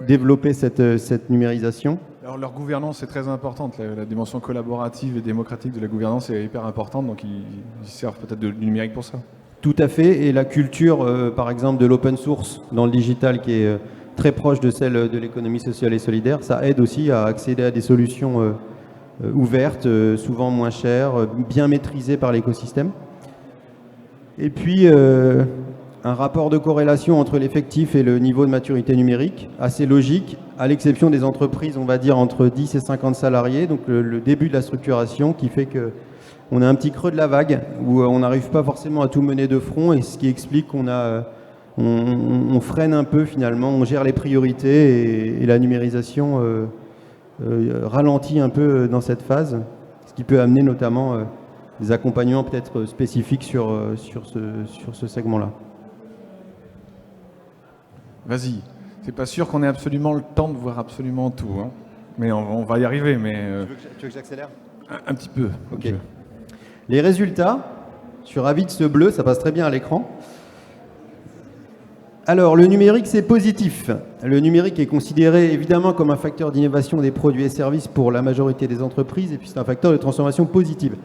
développer cette numérisation. Alors leur gouvernance est très importante, la dimension collaborative et démocratique de la gouvernance est hyper importante, donc ils servent peut-être du numérique pour ça. Tout à fait, et la culture par exemple de l'open source dans le digital qui est très proche de celle de l'économie sociale et solidaire, ça aide aussi à accéder à des solutions ouvertes, souvent moins chères, bien maîtrisées par l'écosystème. Et puis, un rapport de corrélation entre l'effectif et le niveau de maturité numérique, assez logique, à l'exception des entreprises, on va dire, entre 10 et 50 salariés, donc le début de la structuration qui fait qu'on a un petit creux de la vague, où on n'arrive pas forcément à tout mener de front, et ce qui explique qu'on a... On freine un peu finalement, on gère les priorités et la numérisation ralentit un peu dans cette phase, ce qui peut amener notamment des accompagnements peut-être spécifiques sur ce segment-là. Vas-y, c'est pas sûr qu'on ait absolument le temps de voir absolument tout, hein. Mais on va y arriver. Mais tu veux que j'accélère ? Un petit peu. Ok. Les résultats sur Avid ce bleu, ça passe très bien à l'écran. Alors, le numérique, c'est positif. Le numérique est considéré évidemment comme un facteur d'innovation des produits et services pour la majorité des entreprises, et puis c'est un facteur de transformation positive.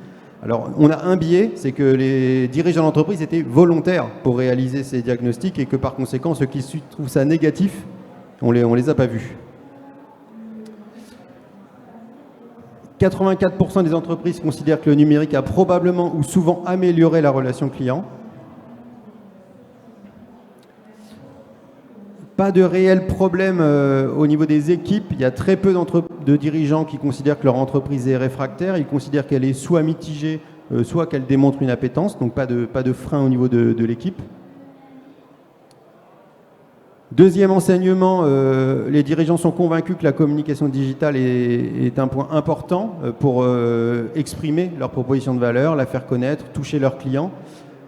Alors, on a un biais, c'est que les dirigeants d'entreprise étaient volontaires pour réaliser ces diagnostics, et que par conséquent, ceux qui trouvent ça négatif, on les a pas vus. 84% des entreprises considèrent que le numérique a probablement ou souvent amélioré la relation client. Pas de réel problème au niveau des équipes. Il y a très peu de dirigeants qui considèrent que leur entreprise est réfractaire. Ils considèrent qu'elle est soit mitigée, soit qu'elle démontre une appétence. Donc pas de frein au niveau de l'équipe. Deuxième enseignement, les dirigeants sont convaincus que la communication digitale est un point important pour exprimer leur proposition de valeur, la faire connaître, toucher leurs clients.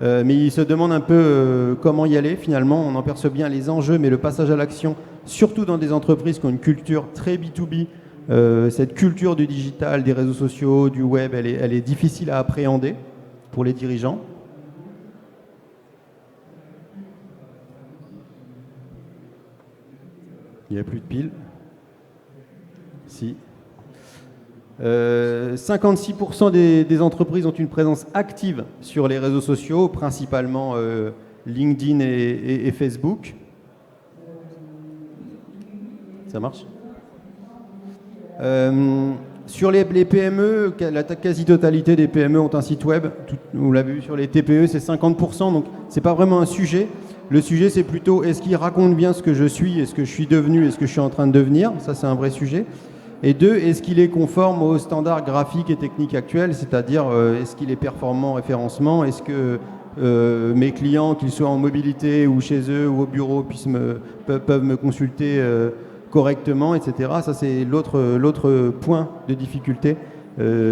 Mais ils se demandent un peu comment y aller finalement. On en perçoit bien les enjeux, mais le passage à l'action, surtout dans des entreprises qui ont une culture très B2B, cette culture du digital, des réseaux sociaux, du web, elle est difficile à appréhender pour les dirigeants. Il n'y a plus de piles. Si. 56% des entreprises ont une présence active sur les réseaux sociaux, principalement LinkedIn et Facebook. Ça marche ? Sur les PME, la quasi-totalité des PME ont un site web. Vous l'avez vu sur les TPE, c'est 50%, donc ce n'est pas vraiment un sujet. Le sujet, c'est plutôt est-ce qu'ils racontent bien ce que je suis, est-ce que je suis devenu, est-ce que je suis en train de devenir ? Ça, c'est un vrai sujet. Et deux, est-ce qu'il est conforme aux standards graphiques et techniques actuels, c'est-à-dire est-ce qu'il est performant en référencement, est-ce que mes clients, qu'ils soient en mobilité ou chez eux ou au bureau, peuvent me consulter correctement, etc. Ça, c'est l'autre point de difficulté,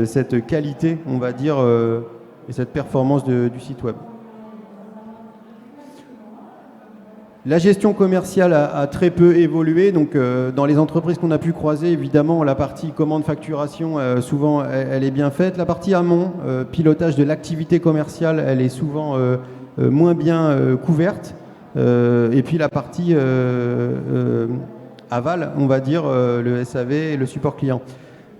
cette qualité, on va dire, et cette performance du site web. La gestion commerciale a très peu évolué, donc dans les entreprises qu'on a pu croiser, évidemment, la partie commande facturation, souvent, elle est bien faite. La partie amont, pilotage de l'activité commerciale, elle est souvent moins bien couverte. Et puis la partie aval, on va dire, le SAV et le support client.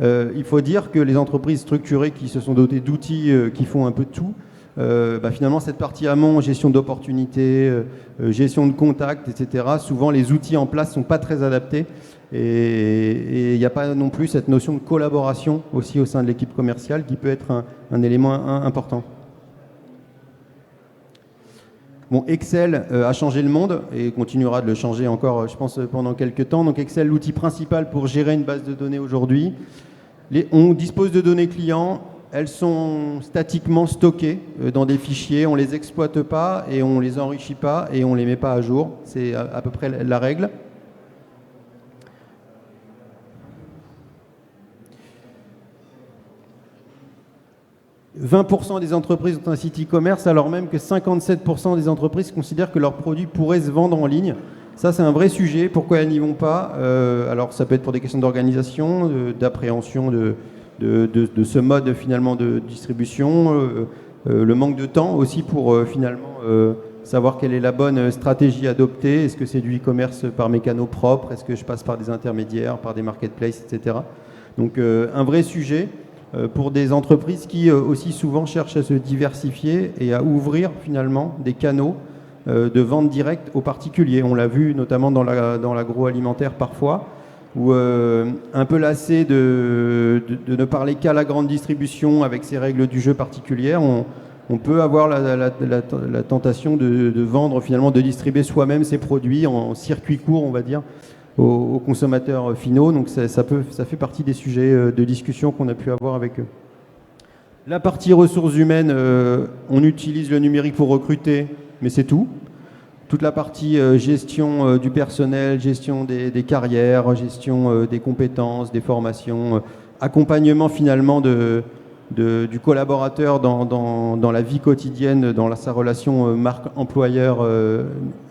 Il faut dire que les entreprises structurées qui se sont dotées d'outils qui font un peu de tout, finalement, cette partie amont, gestion d'opportunités, gestion de contacts, etc., souvent les outils en place ne sont pas très adaptés et il n'y a pas non plus cette notion de collaboration aussi au sein de l'équipe commerciale qui peut être un élément important. Bon, Excel a changé le monde et continuera de le changer encore, je pense, pendant quelques temps. Donc Excel, l'outil principal pour gérer une base de données aujourd'hui. On dispose de données clients. Elles sont statiquement stockées dans des fichiers, on ne les exploite pas et on ne les enrichit pas et on ne les met pas à jour. C'est à peu près la règle. « 20% des entreprises ont un site e-commerce alors même que 57% des entreprises considèrent que leurs produits pourraient se vendre en ligne. » Ça, c'est un vrai sujet. Pourquoi elles n'y vont pas ? Alors, ça peut être pour des questions d'organisation, d'appréhension de ce mode finalement de distribution, le manque de temps aussi pour finalement savoir quelle est la bonne stratégie adoptée. Est-ce que c'est du e-commerce par mes canaux propres ? Est-ce que je passe par des intermédiaires, par des marketplaces, etc. Donc un vrai sujet pour des entreprises qui aussi souvent cherchent à se diversifier et à ouvrir finalement des canaux de vente directe aux particuliers. On l'a vu notamment dans l'agroalimentaire parfois, où un peu lassé de ne parler qu'à la grande distribution avec ses règles du jeu particulières, on peut avoir la tentation de vendre finalement, de distribuer soi-même ses produits en circuit court, on va dire, aux consommateurs finaux. Donc ça fait partie des sujets de discussion qu'on a pu avoir avec eux. La partie ressources humaines, on utilise le numérique pour recruter, mais c'est tout. Toute la partie gestion du personnel, gestion des carrières, gestion des compétences, des formations, accompagnement finalement du collaborateur dans la vie quotidienne, dans sa relation marque-employeur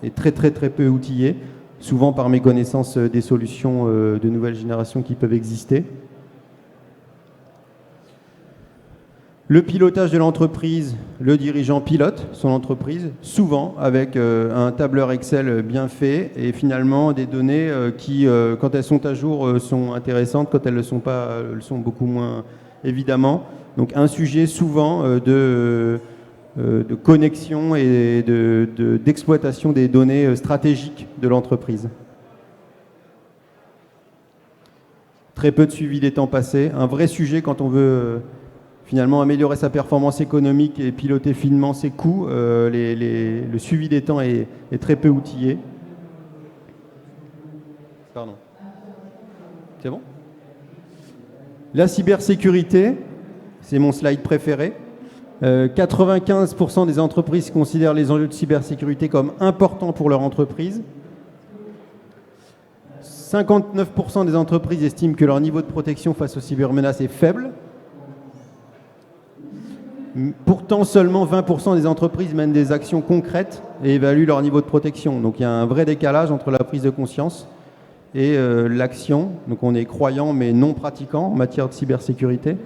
est très très très peu outillée, souvent par méconnaissance des solutions de nouvelle génération qui peuvent exister. Le pilotage de l'entreprise, le dirigeant pilote son entreprise, souvent avec un tableur Excel bien fait et finalement des données qui, quand elles sont à jour, sont intéressantes, quand elles ne le sont pas, le sont beaucoup moins évidemment. Donc un sujet souvent de connexion et d'exploitation des données stratégiques de l'entreprise. Très peu de suivi des temps passés, un vrai sujet quand on veut finalement améliorer sa performance économique et piloter finement ses coûts. Le suivi des temps est très peu outillé. Pardon. C'est bon ? La cybersécurité, c'est mon slide préféré. 95% des entreprises considèrent les enjeux de cybersécurité comme importants pour leur entreprise. 59% des entreprises estiment que leur niveau de protection face aux cybermenaces est faible. Pourtant, seulement 20% des entreprises mènent des actions concrètes et évaluent leur niveau de protection. Donc il y a un vrai décalage entre la prise de conscience et l'action. Donc on est croyant mais non pratiquant en matière de cybersécurité.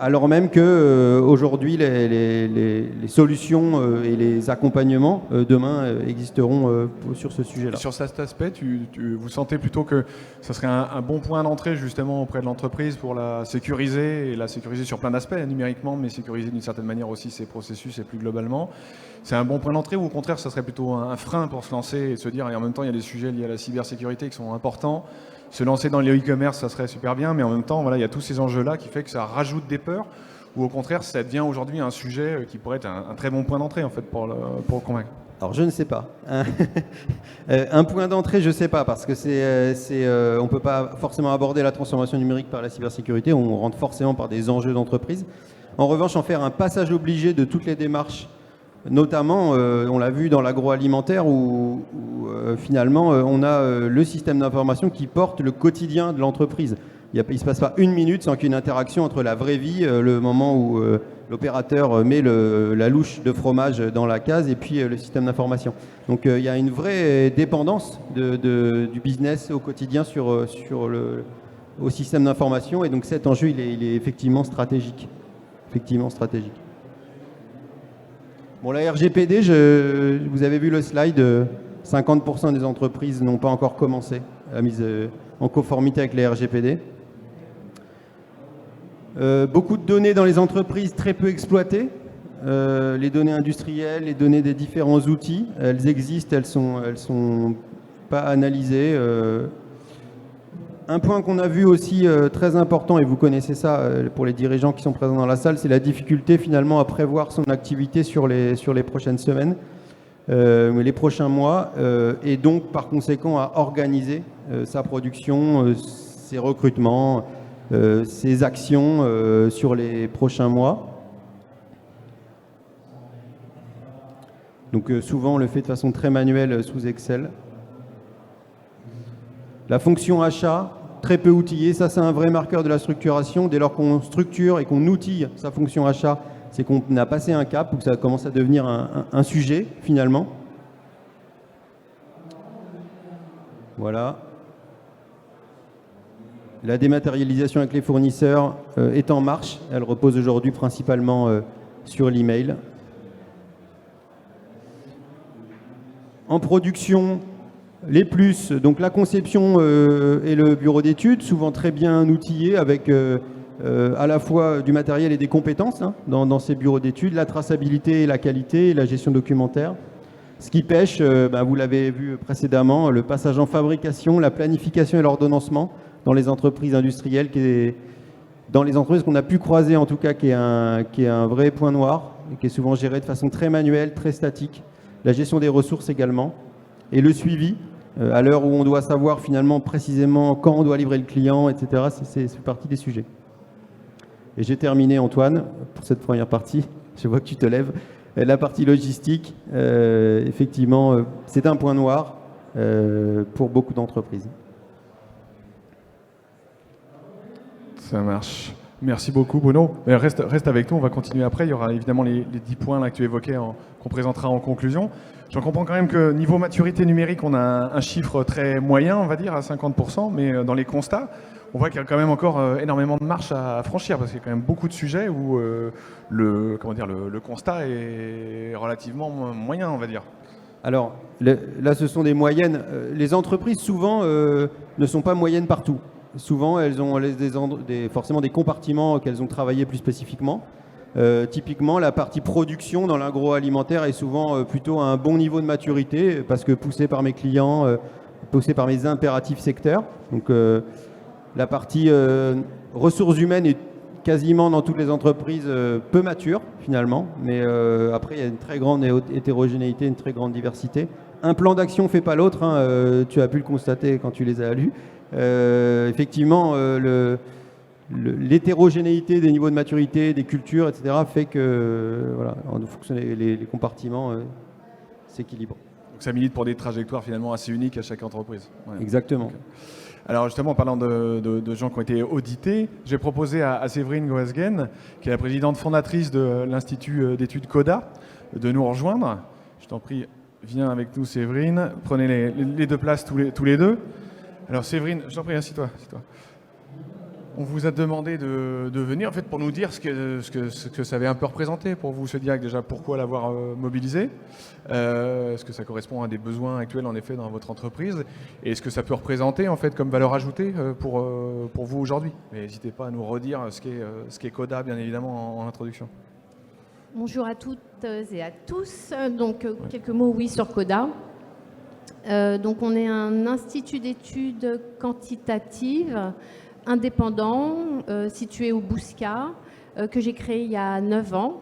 Alors même que aujourd'hui les solutions et les accompagnements demain existeront sur ce sujet-là. Sur cet aspect, vous sentez plutôt que ça serait un bon point d'entrée justement auprès de l'entreprise pour la sécuriser, et la sécuriser sur plein d'aspects, numériquement, mais sécuriser d'une certaine manière aussi ses processus et plus globalement. C'est un bon point d'entrée ou au contraire ça serait plutôt un frein pour se lancer et se dire, et en même temps il y a des sujets liés à la cybersécurité qui sont importants. Se lancer dans le e-commerce, ça serait super bien, mais en même temps, voilà, il y a tous ces enjeux-là qui fait que ça rajoute des peurs, ou au contraire, ça devient aujourd'hui un sujet qui pourrait être un très bon point d'entrée en fait pour le convaincre. Alors je ne sais pas. Un point d'entrée, je ne sais pas, parce que on ne peut pas forcément aborder la transformation numérique par la cybersécurité, on rentre forcément par des enjeux d'entreprise. En revanche, en faire un passage obligé de toutes les démarches, notamment, on l'a vu dans l'agroalimentaire où finalement on a le système d'information qui porte le quotidien de l'entreprise. Il ne se passe pas une minute sans qu'il y ait une interaction entre la vraie vie, le moment où l'opérateur met la louche de fromage dans la case et puis le système d'information. Donc il y a une vraie dépendance du business au quotidien au système d'information et donc cet enjeu il est effectivement stratégique. Bon, la RGPD, vous avez vu le slide, 50% des entreprises n'ont pas encore commencé à mise en conformité avec la RGPD. Beaucoup de données dans les entreprises très peu exploitées, les données industrielles, les données des différents outils, elles existent, elles sont pas analysées. Un point qu'on a vu aussi très important, et vous connaissez ça pour les dirigeants qui sont présents dans la salle, c'est la difficulté finalement à prévoir son activité sur les prochaines semaines, les prochains mois, et donc par conséquent à organiser sa production, ses recrutements, ses actions sur les prochains mois. Donc souvent on le fait de façon très manuelle sous Excel. La fonction achat, très peu outillée, ça c'est un vrai marqueur de la structuration. Dès lors qu'on structure et qu'on outille sa fonction achat, c'est qu'on a passé un cap ou que ça commence à devenir un sujet finalement. Voilà. La dématérialisation avec les fournisseurs est en marche. Elle repose aujourd'hui principalement sur l'email. En production, les plus, donc la conception et le bureau d'études, souvent très bien outillés avec à la fois du matériel et des compétences dans ces bureaux d'études, la traçabilité et la qualité et la gestion documentaire. Ce qui pêche, vous l'avez vu précédemment, le passage en fabrication, la planification et l'ordonnancement dans les entreprises industrielles, dans les entreprises qu'on a pu croiser en tout cas, qui est un vrai point noir, et qui est souvent géré de façon très manuelle, très statique. La gestion des ressources également, et le suivi, à l'heure où on doit savoir finalement précisément quand on doit livrer le client, etc. C'est partie des sujets. Et j'ai terminé, Antoine, pour cette première partie. Je vois que tu te lèves. La partie logistique, effectivement, c'est un point noir pour beaucoup d'entreprises. Ça marche. Merci beaucoup, Bruno. Reste avec nous, on va continuer après. Il y aura évidemment les 10 points là, que tu évoquais qu'on présentera en conclusion. J'en comprends quand même que niveau maturité numérique, on a un chiffre très moyen, on va dire, à 50%, mais dans les constats, on voit qu'il y a quand même encore énormément de marche à franchir, parce qu'il y a quand même beaucoup de sujets où le constat est relativement moyen, on va dire. Alors, là, ce sont des moyennes. Les entreprises, souvent, ne sont pas moyennes partout. Souvent, elles ont forcément des compartiments qu'elles ont travaillés plus spécifiquement. Typiquement, la partie production dans l'agroalimentaire est souvent plutôt à un bon niveau de maturité, parce que poussée par mes clients, poussée par mes impératifs secteurs. Donc, la partie ressources humaines est quasiment dans toutes les entreprises peu mature finalement, mais après il y a une très grande hétérogénéité, une très grande diversité. Un plan d'action ne fait pas l'autre, hein, tu as pu le constater quand tu les as lus. Effectivement, l'hétérogénéité des niveaux de maturité, des cultures, etc. fait que voilà, en fonction les compartiments s'équilibrent. Donc ça milite pour des trajectoires finalement assez uniques à chaque entreprise. Ouais. Exactement. Okay. Alors justement, en parlant de gens qui ont été audités, j'ai proposé à Séverine Goasguen, qui est la présidente fondatrice de l'Institut d'études CODA, de nous rejoindre. Je t'en prie, viens avec nous Séverine, prenez les deux places tous les deux. Alors Séverine, je t'en prie, assieds-toi. On vous a demandé de venir en fait, pour nous dire ce que ça avait un peu représenté pour vous, ce diag. Déjà, pourquoi l'avoir mobilisé, est-ce que ça correspond à des besoins actuels en effet dans votre entreprise, et est-ce que ça peut représenter en fait comme valeur ajoutée pour vous aujourd'hui. Mais n'hésitez pas à nous redire ce qu'est CODA, bien évidemment, en introduction. Bonjour à toutes et à tous. Donc quelques mots sur CODA. Donc on est un institut d'études quantitatives indépendant, situé au Bouscat, que j'ai créé il y a 9 ans.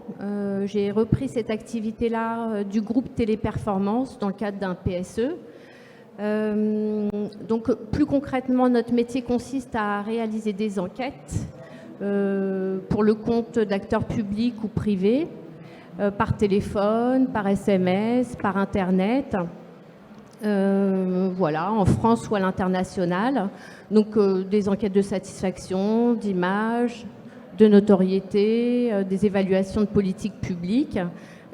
J'ai repris cette activité-là du groupe Téléperformance dans le cadre d'un PSE. Donc plus concrètement, notre métier consiste à réaliser des enquêtes pour le compte d'acteurs publics ou privés, par téléphone, par SMS, par Internet. Voilà, en France ou à l'international. Donc des enquêtes de satisfaction, d'image, de notoriété, des évaluations de politique publique,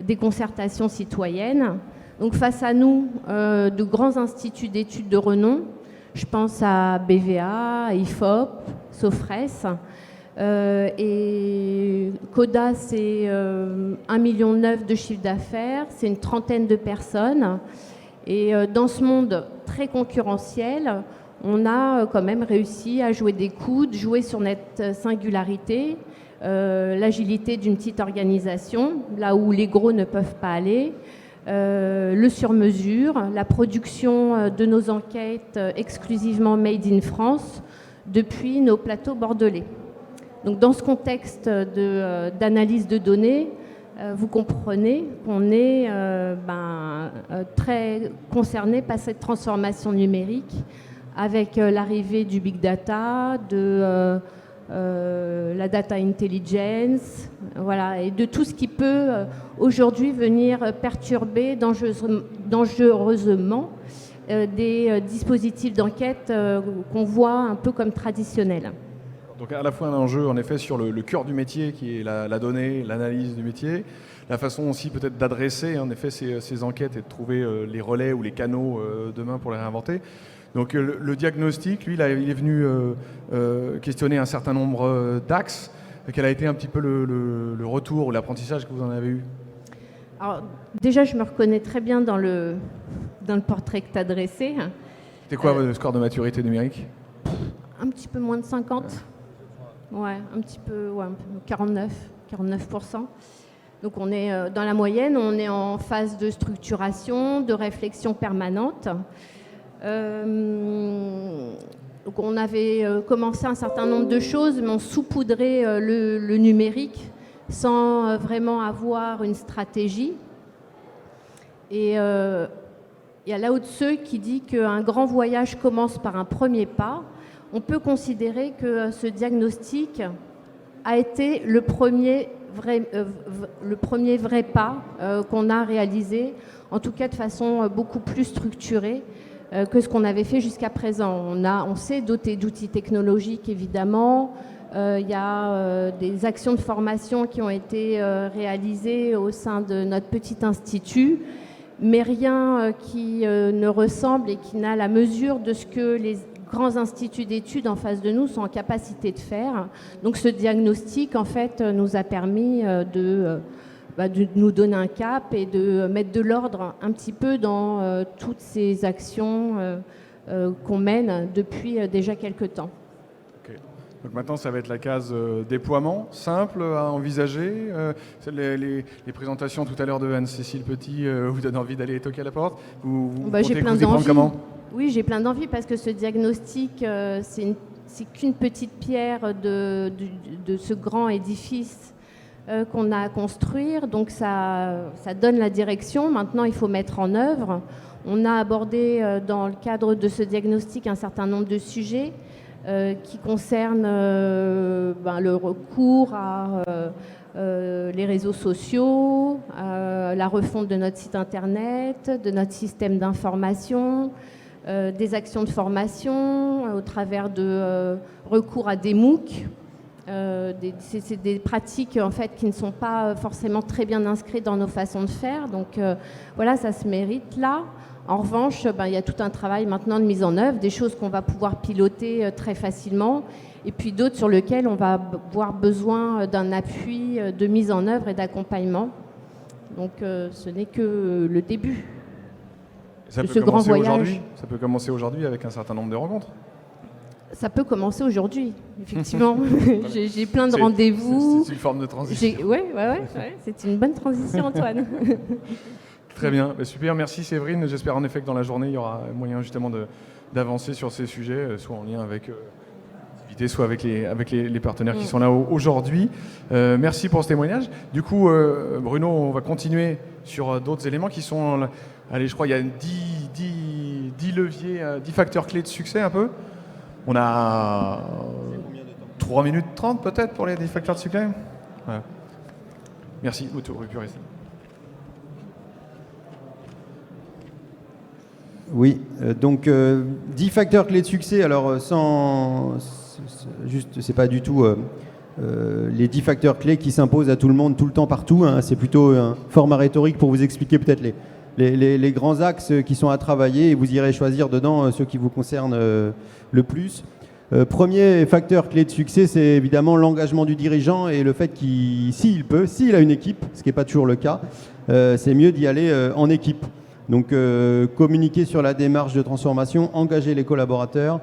des concertations citoyennes. Donc face à nous, de grands instituts d'études de renom, je pense à BVA, IFOP, Sofres. Et CODA, c'est 1,9 million de chiffre d'affaires, c'est une trentaine de personnes. Et dans ce monde très concurrentiel, on a quand même réussi à jouer des coudes, jouer sur notre singularité, l'agilité d'une petite organisation, là où les gros ne peuvent pas aller, le sur-mesure, la production de nos enquêtes exclusivement made in France depuis nos plateaux bordelais. Donc dans ce contexte d'analyse de données, vous comprenez qu'on est très concerné par cette transformation numérique avec l'arrivée du big data, de la data intelligence, voilà, et de tout ce qui peut aujourd'hui venir perturber dangereusement des dispositifs d'enquête qu'on voit un peu comme traditionnels. Donc à la fois un enjeu en effet sur le cœur du métier qui est la donnée, l'analyse du métier, la façon aussi peut-être d'adresser en effet ces enquêtes et de trouver les relais ou les canaux demain pour les réinventer. Donc le diagnostic, lui, là, il est venu questionner un certain nombre d'axes. Quel a été un petit peu le retour ou l'apprentissage que vous en avez eu? Alors déjà, je me reconnais très bien dans le portrait que tu as dressé. C'était quoi votre score de maturité numérique? Un petit peu moins de 50. Ouais, un petit peu, 49%. Donc on est dans la moyenne, on est en phase de structuration, de réflexion permanente. Donc on avait commencé un certain nombre de choses, mais on saupoudrait le numérique sans vraiment avoir une stratégie. Et il y a là-haut de ceux qui dit qu'un grand voyage commence par un premier pas. On peut considérer que ce diagnostic a été le premier vrai pas qu'on a réalisé, en tout cas de façon beaucoup plus structurée que ce qu'on avait fait jusqu'à présent. On s'est doté d'outils technologiques, évidemment. Il y a des actions de formation qui ont été réalisées au sein de notre petit institut, mais rien qui ne ressemble et qui n'a la mesure de ce que les grands instituts d'études en face de nous sont en capacité de faire. Donc ce diagnostic, en fait, nous a permis de nous donner un cap et de mettre de l'ordre un petit peu dans toutes ces actions qu'on mène depuis déjà quelques temps. Okay. Donc maintenant, ça va être la case déploiement, simple à envisager. Les présentations tout à l'heure de Anne-Cécile Petit vous donnent envie d'aller toquer à la porte. J'ai plein d'envie. Oui, j'ai plein d'envie parce que ce diagnostic, c'est qu'une petite pierre de ce grand édifice qu'on a à construire. Donc ça donne la direction. Maintenant, il faut mettre en œuvre. On a abordé dans le cadre de ce diagnostic un certain nombre de sujets qui concernent le recours à les réseaux sociaux, la refonte de notre site internet, de notre système d'information, des actions de formation au travers de recours à des MOOC. C'est des pratiques en fait qui ne sont pas forcément très bien inscrites dans nos façons de faire. Donc voilà, ça se mérite là. En revanche, il y a tout un travail maintenant de mise en œuvre, des choses qu'on va pouvoir piloter très facilement, et puis d'autres sur lesquelles on va avoir besoin d'un appui de mise en œuvre et d'accompagnement. Donc ce n'est que le début de ce grand voyage. Ça peut commencer aujourd'hui avec un certain nombre de rencontres. Ça peut commencer aujourd'hui, effectivement. J'ai plein de rendez-vous. C'est une forme de transition. Oui, c'est une bonne transition, Antoine. Très bien, super, merci Séverine. J'espère en effet que dans la journée, il y aura moyen justement d'avancer sur ces sujets, soit en lien avec l'activité, soit avec les partenaires qui sont là aujourd'hui. Merci pour ce témoignage. Du coup, Bruno, on va continuer sur d'autres éléments qui sont... Allez, je crois qu'il y a 10 leviers, 10 facteurs clés de succès un peu. On a 3 minutes 30 peut-être pour les 10 facteurs de succès. Ouais. Merci, vous pouvez rester. Oui, donc 10 facteurs clés de succès. Alors, c'est pas du tout les 10 facteurs clés qui s'imposent à tout le monde, tout le temps, partout. Hein. C'est plutôt un format rhétorique pour vous expliquer peut-être les grands axes qui sont à travailler et vous irez choisir dedans ceux qui vous concernent le plus. Premier facteur clé de succès, c'est évidemment l'engagement du dirigeant et le fait s'il a une équipe, ce qui n'est pas toujours le cas, c'est mieux d'y aller en équipe. Donc communiquer sur la démarche de transformation, engager les collaborateurs,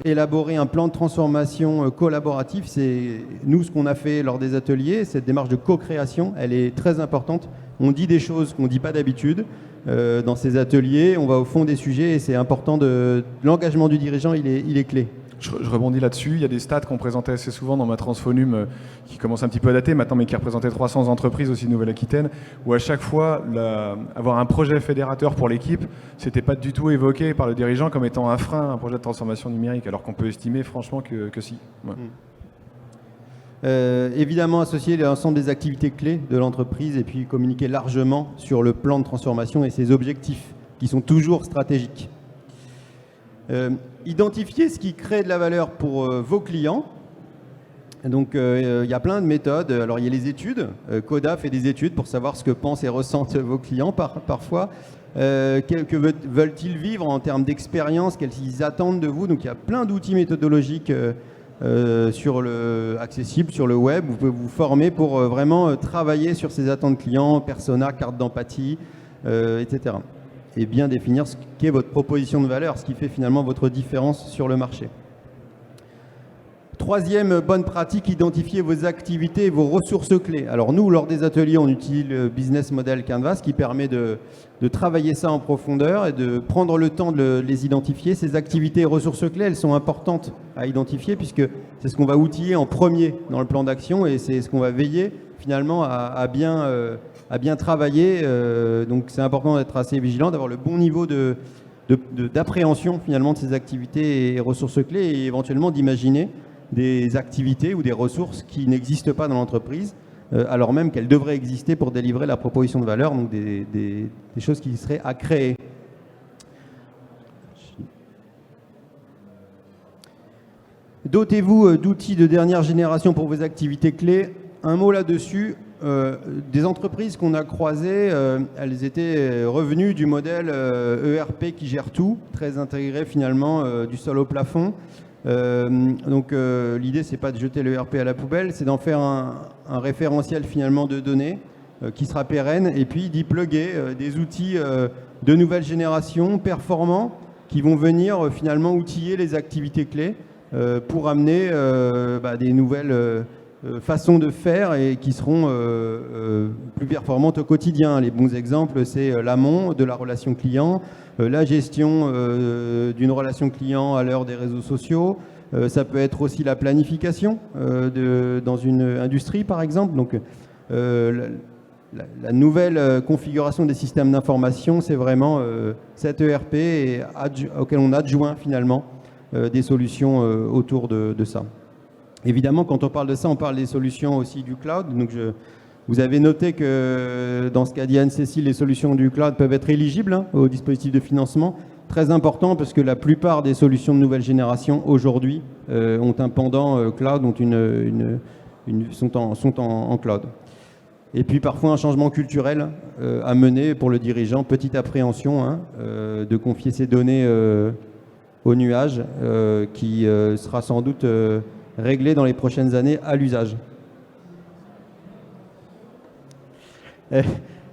élaborer un plan de transformation collaboratif. C'est nous ce qu'on a fait lors des ateliers, cette démarche de co-création, elle est très importante. On dit des choses qu'on ne dit pas d'habitude dans ces ateliers, on va au fond des sujets et c'est important, l'engagement du dirigeant, il est clé. Je rebondis là-dessus, il y a des stats qu'on présentait assez souvent dans ma Transfonum qui commencent un petit peu à dater maintenant, mais qui représentaient 300 entreprises aussi de Nouvelle-Aquitaine, où à chaque fois, avoir un projet fédérateur pour l'équipe, c'était pas du tout évoqué par le dirigeant comme étant un frein à un projet de transformation numérique, alors qu'on peut estimer franchement que si. Ouais. Évidemment, associer l'ensemble des activités clés de l'entreprise et puis communiquer largement sur le plan de transformation et ses objectifs, qui sont toujours stratégiques. Identifier ce qui crée de la valeur pour vos clients. Donc il y a plein de méthodes. Alors il y a les études. Coda fait des études pour savoir ce que pensent et ressentent vos clients parfois. Que veulent-ils vivre en termes d'expérience, qu'elles attendent de vous. Donc il y a plein d'outils méthodologiques accessibles sur le web. Vous pouvez vous former pour vraiment travailler sur ces attentes clients, persona, carte d'empathie, etc. Et bien définir ce qu'est votre proposition de valeur, ce qui fait finalement votre différence sur le marché. Troisième bonne pratique, identifier vos activités et vos ressources clés. Alors nous, lors des ateliers, on utilise le Business Model Canvas qui permet de travailler ça en profondeur et de prendre le temps de les identifier. Ces activités et ressources clés, elles sont importantes à identifier puisque c'est ce qu'on va outiller en premier dans le plan d'action et c'est ce qu'on va veiller finalement à bien travailler. Donc c'est important d'être assez vigilant, d'avoir le bon niveau d'appréhension finalement de ces activités et ressources clés et éventuellement d'imaginer des activités ou des ressources qui n'existent pas dans l'entreprise, alors même qu'elles devraient exister pour délivrer la proposition de valeur, donc des choses qui seraient à créer. Dotez-vous d'outils de dernière génération pour vos activités clés. Un mot là-dessus, des entreprises qu'on a croisées, elles étaient revenues du modèle ERP qui gère tout, très intégré finalement du sol au plafond. Donc l'idée, c'est pas de jeter le ERP à la poubelle, c'est d'en faire un référentiel finalement de données qui sera pérenne et puis d'y plugger des outils de nouvelle génération performants qui vont venir finalement outiller les activités clés pour amener des nouvelles façons de faire et qui seront plus performantes au quotidien. Les bons exemples, c'est l'amont de la relation client, la gestion d'une relation client à l'heure des réseaux sociaux. Ça peut être aussi la planification dans une industrie, par exemple. Donc, la nouvelle configuration des systèmes d'information, c'est vraiment cet ERP auquel on adjoint finalement des solutions autour de ça. Évidemment, quand on parle de ça, on parle des solutions aussi du cloud. Donc vous avez noté que dans ce qu'a dit Anne-Cécile, les solutions du cloud peuvent être éligibles au dispositif de financement. Très important parce que la plupart des solutions de nouvelle génération aujourd'hui ont un pendant cloud, sont en cloud. Et puis parfois un changement culturel à mener pour le dirigeant, petite appréhension de confier ses données au nuage qui sera sans doute réglé dans les prochaines années à l'usage.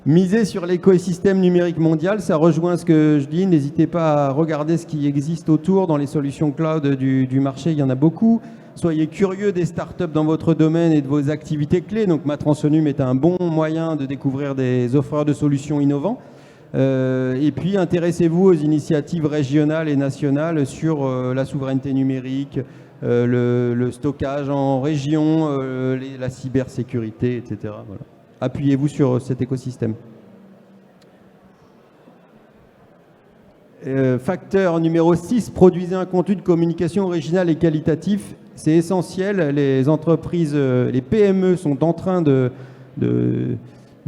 Miser sur l'écosystème numérique mondial, ça rejoint ce que je dis. N'hésitez pas à regarder ce qui existe autour dans les solutions cloud du marché. Il y en a beaucoup. Soyez curieux des startups dans votre domaine et de vos activités clés. Donc Matransonum est un bon moyen de découvrir des offreurs de solutions innovants. Et puis intéressez-vous aux initiatives régionales et nationales sur la souveraineté numérique, le stockage en région, la cybersécurité, etc. Voilà. Appuyez-vous sur cet écosystème. Facteur numéro 6, produisez un contenu de communication original et qualitatif. C'est essentiel. Les entreprises, les PME sont en train de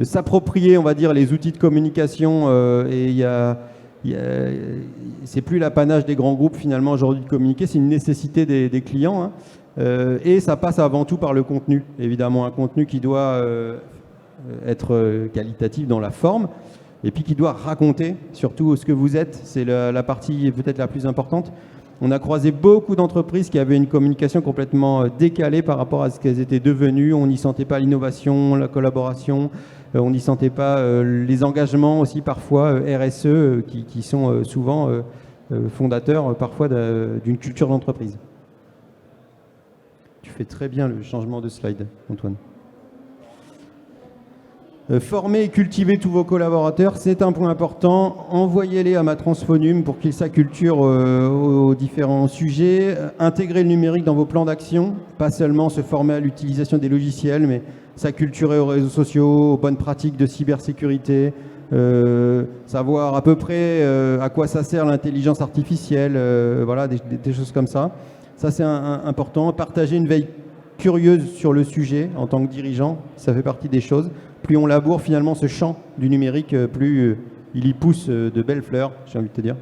s'approprier, on va dire, les outils de communication et c'est plus l'apanage des grands groupes finalement aujourd'hui de communiquer, c'est une nécessité des clients. Et ça passe avant tout par le contenu, évidemment, un contenu qui doit être qualitatif dans la forme et puis qui doit raconter surtout ce que vous êtes. C'est la partie peut-être la plus importante. On a croisé beaucoup d'entreprises qui avaient une communication complètement décalée par rapport à ce qu'elles étaient devenues. On n'y sentait pas l'innovation, la collaboration, on n'y sentait pas les engagements aussi parfois RSE qui sont souvent fondateurs parfois d'une culture d'entreprise. Tu fais très bien le changement de slide, Antoine. Former et cultiver tous vos collaborateurs, c'est un point important. Envoyez-les à Matransonum pour qu'ils s'acculturent aux différents sujets. Intégrez le numérique dans vos plans d'action, pas seulement se former à l'utilisation des logiciels, mais s'acculturer aux réseaux sociaux, aux bonnes pratiques de cybersécurité, savoir à peu près à quoi ça sert l'intelligence artificielle, voilà, des choses comme ça. Ça, c'est important. Partager une veille curieuse sur le sujet en tant que dirigeant, ça fait partie des choses. Plus on laboure finalement ce champ du numérique, plus il y pousse de belles fleurs, j'ai envie de te dire.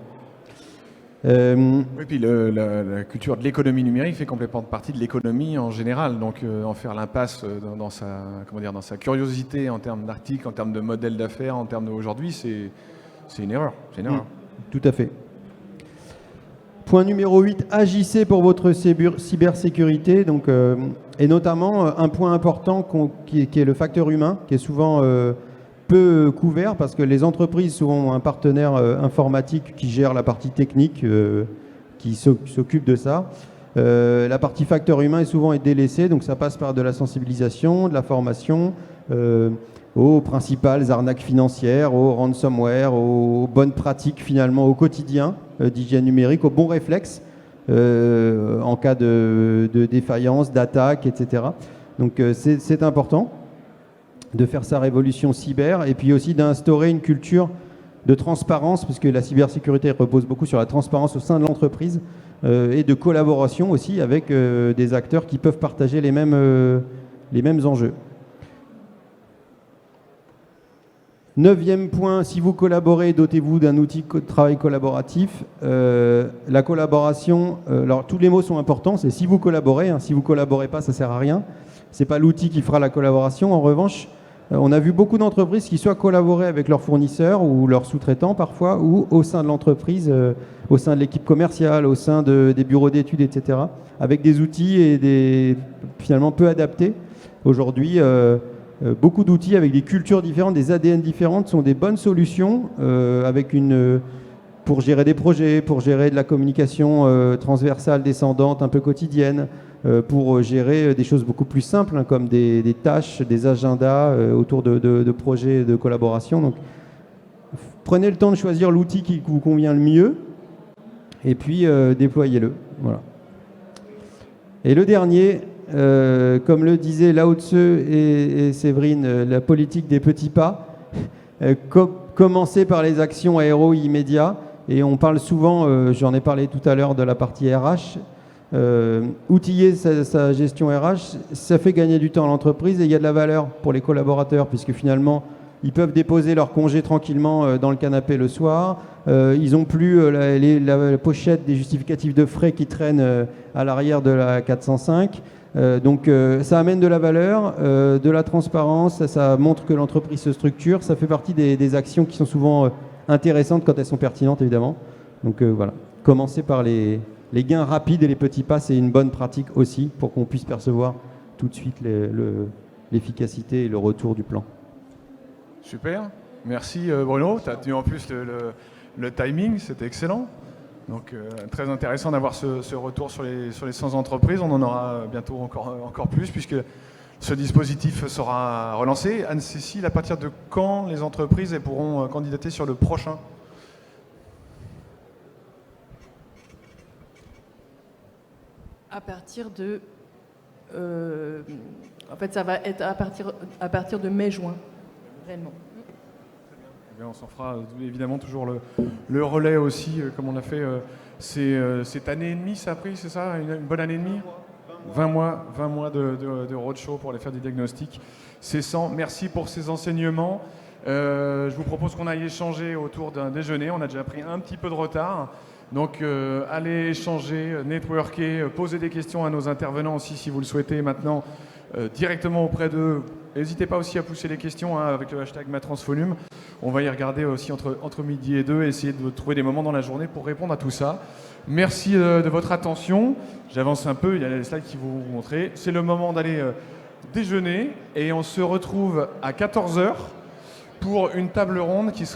Oui, puis la culture de l'économie numérique fait complètement partie de l'économie en général. Donc en faire l'impasse dans sa curiosité en termes d'articles, en termes de modèles d'affaires, en termes d'aujourd'hui, c'est une erreur. C'est une erreur. Tout à fait. Point numéro 8, agissez pour votre cybersécurité. Donc, et notamment, un point important qui est le facteur humain, qui est souvent peu couvert, parce que les entreprises souvent ont un partenaire informatique qui gère la partie technique, qui s'occupe de ça. La partie facteur humain est souvent délaissée, donc ça passe par de la sensibilisation, de la formation, aux principales arnaques financières, aux ransomware, aux bonnes pratiques finalement au quotidien d'hygiène numérique, aux bons réflexes en cas de défaillance, d'attaque, etc. Donc c'est important de faire sa révolution cyber et puis aussi d'instaurer une culture de transparence, parce que la cybersécurité repose beaucoup sur la transparence au sein de l'entreprise et de collaboration aussi avec des acteurs qui peuvent partager les mêmes enjeux. 9e point, si vous collaborez, dotez-vous d'un outil de travail collaboratif. La collaboration, alors tous les mots sont importants, c'est si vous collaborez, si vous ne collaborez pas, ça ne sert à rien. Ce n'est pas l'outil qui fera la collaboration. En revanche, On a vu beaucoup d'entreprises qui soit collaboraient avec leurs fournisseurs ou leurs sous-traitants parfois, ou au sein de l'entreprise, au sein de l'équipe commerciale, au sein des bureaux d'études, etc., avec des outils et finalement peu adaptés. Aujourd'hui, beaucoup d'outils avec des cultures différentes, des ADN différentes sont des bonnes solutions pour gérer des projets, pour gérer de la communication transversale, descendante, un peu quotidienne, pour gérer des choses beaucoup plus simples, hein, comme des tâches, des agendas autour de projets de collaboration. Donc, prenez le temps de choisir l'outil qui vous convient le mieux et puis déployez-le. Voilà. Et le dernier, comme le disaient Lao Tse et Séverine, la politique des petits pas, commencer par les actions à ROI immédiat. Et on parle souvent, j'en ai parlé tout à l'heure de la partie RH, outiller sa gestion RH, ça fait gagner du temps à l'entreprise et il y a de la valeur pour les collaborateurs puisque finalement ils peuvent déposer leur congé tranquillement dans le canapé le soir, ils n'ont plus la pochette des justificatifs de frais qui traînent à l'arrière de la 405, donc ça amène de la valeur, de la transparence, ça montre que l'entreprise se structure, ça fait partie des actions qui sont souvent intéressantes quand elles sont pertinentes évidemment. Donc voilà, commencer par les gains rapides et les petits pas, c'est une bonne pratique aussi pour qu'on puisse percevoir tout de suite l'efficacité et le retour du plan. Super, merci Bruno, tu as tenu en plus le timing, c'était excellent. Donc très intéressant d'avoir ce retour sur les 100 entreprises, on en aura bientôt encore plus puisque ce dispositif sera relancé. Anne-Cécile, à partir de quand les entreprises pourront candidater sur le prochain ? À partir de... en fait, ça va être à partir de mai-juin, réellement. Eh bien, on s'en fera évidemment toujours le relais aussi, comme on a fait cette année et demie, ça a pris, c'est ça, une bonne année et demie ? 20 mois de roadshow pour aller faire des diagnostics. C'est 100. Merci pour ces enseignements. Je vous propose qu'on aille échanger autour d'un déjeuner. On a déjà pris un petit peu de retard. Donc, allez échanger, networker, poser des questions à nos intervenants aussi si vous le souhaitez maintenant directement auprès d'eux. N'hésitez pas aussi à pousser les questions avec le hashtag MaTransVolume. On va y regarder aussi entre midi et 2 et essayer de trouver des moments dans la journée pour répondre à tout ça. Merci de votre attention. J'avance un peu, il y a les slides qui vont vous montrer. C'est le moment d'aller déjeuner et on se retrouve à 14h pour une table ronde qui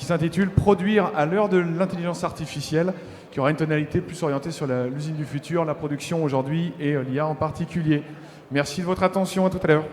s'intitule « Produire à l'heure de l'intelligence artificielle », qui aura une tonalité plus orientée sur l'usine du futur, la production aujourd'hui et l'IA en particulier. Merci de votre attention, à tout à l'heure.